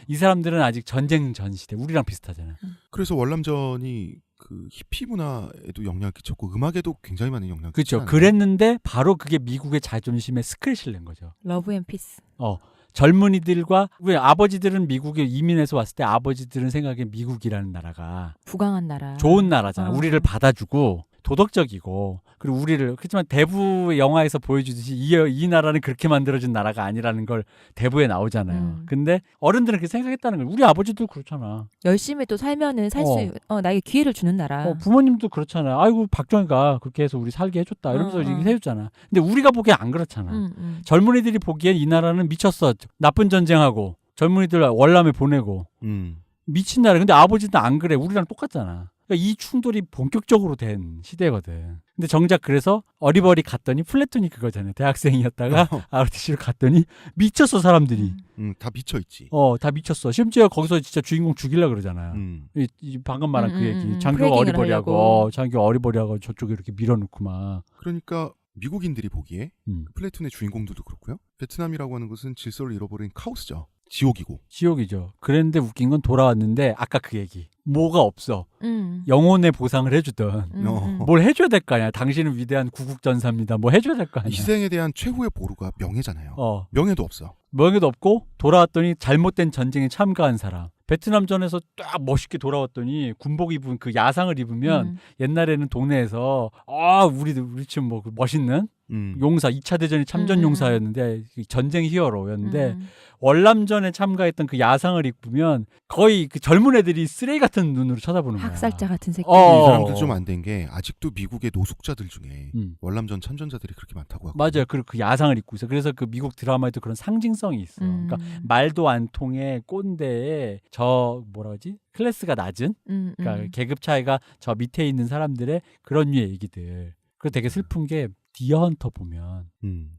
이 사람들은 아직 전쟁 전 시대 우리랑 비슷하잖아. 그래서 월남전이 그 히피 문화에도 영향을 끼쳤고 음악에도 굉장히 많은 영향을 그렇죠. 끼쳤잖아요. 그랬는데 바로 그게 미국의 자존심에 스크래치를 낸 거죠. 러브 앤 피스. 젊은이들과 왜 아버지들은 미국에 이민해서 왔을 때 아버지들은 생각에 미국이라는 나라가 부강한 나라. 좋은 나라잖아. 우리를 받아주고 도덕적이고 그리고 우리를 그렇지만 대부 영화에서 보여주듯이 이 나라는 그렇게 만들어진 나라가 아니라는 걸 대부에 나오잖아요. 근데 어른들은 그렇게 생각했다는 거예요. 우리 아버지도 그렇잖아. 열심히 또 살면은 살 수 나에게 기회를 주는 나라. 부모님도 그렇잖아요. 아이고 박정희가 그렇게 해서 우리 살게 해줬다 이러면서 얘기해 줬잖아. 근데 우리가 보기엔 안 그렇잖아. 젊은이들이 보기엔 이 나라는 미쳤어. 나쁜 전쟁하고 젊은이들 월남에 보내고 미친 나라. 근데 아버지도 안 그래. 우리랑 똑같잖아. 그러니까 이 충돌이 본격적으로 된 시대거든. 근데 정작 그래서 어리버리 갔더니 플래톤이 그거잖아요. 대학생이었다가 ROTC로 갔더니 미쳤어 사람들이. 다 미쳐있지. 다 미쳤어. 심지어 거기서 진짜 주인공 죽이려고 그러잖아요. 이 방금 말한 그 얘기. 장교가 어리버리하고 장교 어리버리하고 저쪽에 이렇게 밀어놓고 막. 그러니까 미국인들이 보기에 플래톤의 주인공들도 그렇고요. 베트남이라고 하는 것은 질서를 잃어버린 카오스죠. 지옥이죠. 그랬는데 웃긴 건 돌아왔는데 아까 그 얘기. 뭐가 없어. 영혼의 보상을 해주던. 뭘 해줘야 될 거 아니야. 당신은 위대한 구국전사입니다. 뭐 해줘야 될 거 아니야. 희생에 대한 최후의 보루가 명예잖아요. 명예도 없어. 명예도 없고 돌아왔더니 잘못된 전쟁에 참가한 사람. 베트남전에서 딱 멋있게 돌아왔더니 군복 입은 그 야상을 입으면 옛날에는 동네에서 우리 지금 뭐 멋있는 용사 2차 대전의 참전 용사였는데 전쟁 히어로였는데 월남전에 참가했던 그 야상을 입으면 거의 그 젊은 애들이 쓰레기 같은 눈으로 쳐다보는 거야. 학살자 같은 새끼. 이 사람들 좀 안 된 게 아직도 미국의 노숙자들 중에 월남전 참전자들이 그렇게 많다고 하고. 맞아요. 그리고 그 야상을 입고 있어. 그래서 그 미국 드라마에도 그런 상징성이 있어. 그러니까 말도 안 통해 꼰대에 저 뭐라 그러지? 클래스가 낮은 그러니까 계급 차이가 저 밑에 있는 사람들의 그런 류의 얘기들. 그리고 되게 슬픈 게 디어 헌터 보면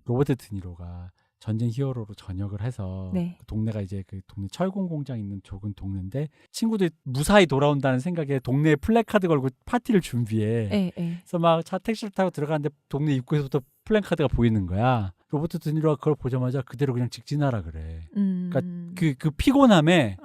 로버트 드니로가 전쟁 히어로로 전역을 해서 네. 그 동네가 이제 그 동네 철공 공장 있는 좁은 동네인데 친구들이 무사히 돌아온다는 생각에 동네에 플래카드 걸고 파티를 준비해. 네. 그래서 막 차 택시를 타고 들어가는데 동네 입구에서부터 플래카드가 보이는 거야. 로버트 드니로가 그걸 보자마자 그대로 그냥 직진하라 그래. 그러니까 그 피곤함에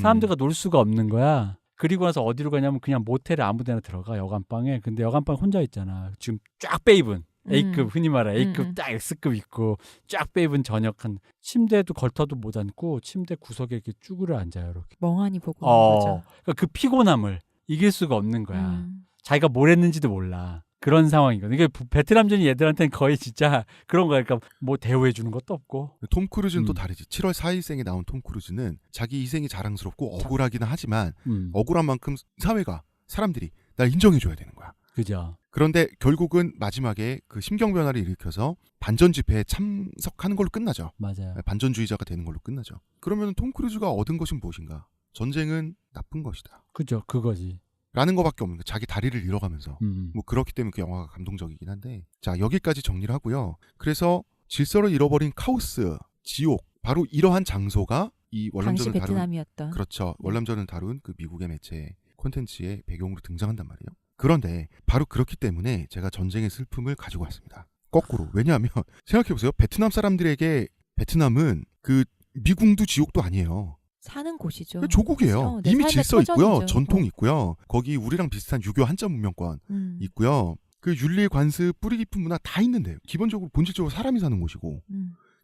사람들과 놀 수가 없는 거야. 그리고 나서 어디로 가냐면 그냥 모텔에 아무데나 들어가, 여간방에. 근데 여간방 혼자 있잖아. 지금 쫙 빼입은 A급, 흔히 말해 A급 딱 X급 있고 쫙 빼입은 저녁한 침대에도 걸터도 못 앉고 침대 구석에 이렇게 쭈그려 앉아요. 이렇게 멍하니 보고 있는 거죠. 그러니까 그 피곤함을 이길 수가 없는 거야. 자기가 뭘 했는지도 몰라. 그런 상황이거든. 이게 베트남전이 얘들한테는 거의 진짜 그런 거야. 그러니까 뭐 대우해 주는 것도 없고. 톰 크루즈는 또 다르지. 7월 4일생에 나온 톰 크루즈는 자기 희생이 자랑스럽고 억울하기는 하지만 억울한 만큼 사회가, 사람들이 날 인정해줘야 되는 거야. 그죠. 그런데 결국은 마지막에 그 심경 변화를 일으켜서 반전 집회에 참석하는 걸로 끝나죠. 맞아요. 반전주의자가 되는 걸로 끝나죠. 그러면 톰 크루즈가 얻은 것은 무엇인가? 전쟁은 나쁜 것이다. 그죠. 그거지. 라는 것밖에 없는 거예요. 자기 다리를 잃어가면서. 뭐 그렇기 때문에 그 영화가 감동적이긴 한데, 자, 여기까지 정리를 하고요. 그래서 질서를 잃어버린 카오스, 지옥, 바로 이러한 장소가 이 당시 월남전을 다룬, 베트남이었던. 그렇죠. 월남전을 다룬 그 미국의 매체 콘텐츠의 배경으로 등장한단 말이에요. 그런데 바로 그렇기 때문에 제가 전쟁의 슬픔을 가지고 왔습니다. 거꾸로. 왜냐하면 생각해보세요. 베트남 사람들에게 베트남은 그 미궁도 지옥도 아니에요. 사는 곳이죠. 조국이에요. 내 이미 삶의 질서 있고요. 터전이죠. 전통 있고요. 거기 우리랑 비슷한 유교 한자 문명권 있고요. 그 윤리, 관습, 뿌리 깊은 문화 다 있는데요. 기본적으로 본질적으로 사람이 사는 곳이고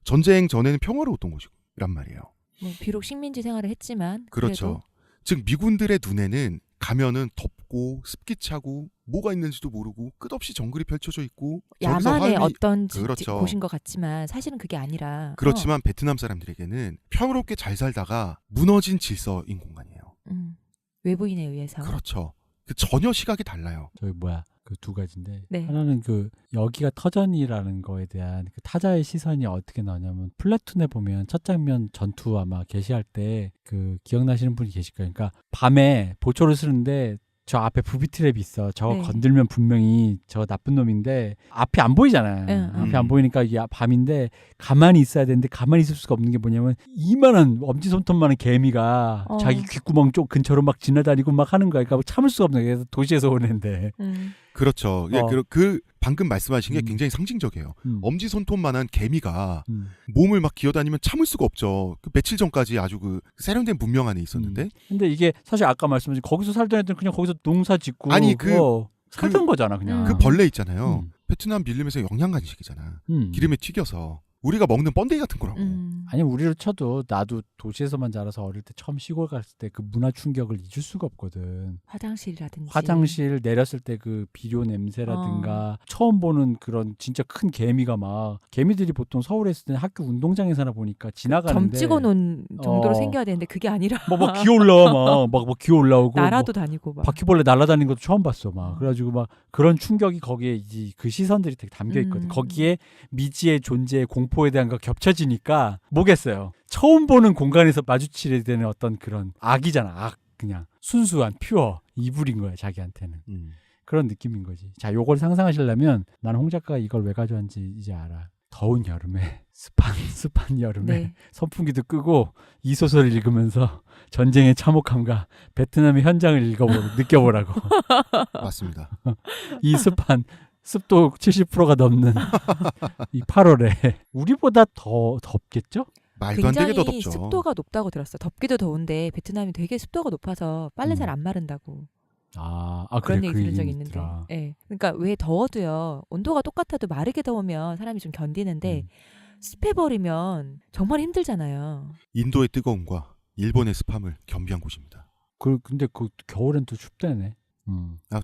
전쟁 전에는 평화로웠던 곳이고 이란 말이에요. 뭐 비록 식민지 생활을 했지만 그렇죠. 그래도. 즉 미군들의 눈에는 가면은 덥고 습기 차고 뭐가 있는지도 모르고 끝없이 정글이 펼쳐져 있고 야만의 저기서 어떤 그렇죠. 곳인 것 같지만 사실은 그게 아니라 그렇지만 베트남 사람들에게는 평화롭게 잘 살다가 무너진 질서인 공간이에요. 외부인에 의해서. 그렇죠. 그 전혀 시각이 달라요. 저기 뭐야 그 두 가지인데 네. 하나는 그 여기가 터전이라는 거에 대한 그 타자의 시선이 어떻게 나오냐면 플래툰에 보면 첫 장면 전투 아마 게시할 때 그 기억나시는 분이 계실 거예요. 그러니까 밤에 보초를 쓰는데 저 앞에 부비트랩이 있어. 저거 네. 건들면 분명히 저 나쁜 놈인데 앞이 안 보이잖아요. 앞이 안 보이니까 이게 밤인데 가만히 있어야 되는데 가만히 있을 수가 없는 게 뭐냐면 이만한 엄지손톱만한 개미가 자기 귓구멍 쪽 근처로 막 지나다니고 막 하는 거야. 그러니까 참을 수가 없는 거야. 도시에서 오는데. 그렇죠. 예, 그 방금 말씀하신 게 굉장히 상징적이에요. 엄지손톱만한 개미가 몸을 막 기어다니면 참을 수가 없죠. 그 며칠 전까지 아주 그 세련된 문명 안에 있었는데. 근데 이게 사실 아까 말씀하신 거기서 살던 애들은 그냥 거기서 농사 짓고 아니 살던 거잖아 그냥. 그 벌레 있잖아요. 베트남 밀림에서 영양 간식이잖아. 기름에 튀겨서. 우리가 먹는 번데기 같은 거라고. 아니 우리로 쳐도 나도 도시에서만 자라서 어릴 때 처음 시골 갔을 때 그 문화 충격을 잊을 수가 없거든. 화장실이라든지. 화장실 내렸을 때 그 비료 냄새라든가 처음 보는 그런 진짜 큰 개미가 막 개미들이 보통 서울에 있을 때 학교 운동장에서나 보니까 지나가는데 점 찍어놓은 정도로 생겨야 되는데 그게 아니라 막 기어 올라와 막 기어 올라오고 나라도 다니고 막 바퀴벌레 날아다니는 것도 처음 봤어 막 그래가지고 막 그런 충격이 거기에 이제 그 시선들이 되게 담겨 있거든. 거기에 미지의 존재의 공포에 대한 거 겹쳐지니까 뭐겠어요. 처음 보는 공간에서 마주치게 되는 어떤 그런 악이잖아. 악 그냥 순수한 퓨어 이불인 거야 자기한테는. 그런 느낌인 거지. 자, 요걸 상상하시려면 나는 홍 작가가 이걸 왜 가져왔는지 이제 알아. 더운 여름에 습한 여름에 네. 선풍기도 끄고 이 소설을 읽으면서 전쟁의 참혹함과 베트남의 현장을 느껴보라고. 맞습니다. 이 습도 70%가 넘는 이 8월에 우리보다 더 덥겠죠? 말도 안 되게 더 굉장히 덥죠. 습도가 높다고 들었어요. 덥기도 더운데 베트남이 되게 습도가 높아서 빨래 잘 안 마른다고. 그래, 그런 얘기 그 들은 적이 얘기는 있는데. 있더라. 네. 그러니까 왜 더워도요. 온도가 똑같아도 마르게 더우면 사람이 좀 견디는데 습해버리면 정말 힘들잖아요. 인도의 뜨거움과 일본의 습함을 겸비한 곳입니다. 근데 그 겨울엔 또 춥다네.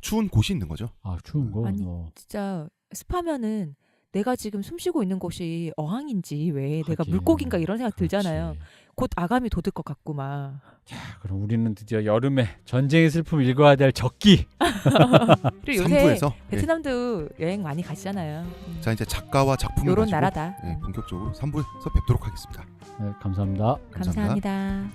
추운 곳이 있는 거죠. 추운 거. 아니 진짜 습하면은 내가 지금 숨쉬고 있는 곳이 어항인지 왜 내가 하긴. 물고기인가 이런 생각 들잖아요. 그렇지. 곧 아감이 돋을 것 같고 막. 자, 그럼 우리는 드디어 여름에 전쟁의 슬픔 읽어야 될 적기. 그리고 요새 3부에서 베트남도 여행 많이 가시잖아요. 자 이제 작가와 작품을 요런 가지고 나라다. 본격적으로 3부에서 뵙도록 하겠습니다. 네, 감사합니다. 감사합니다.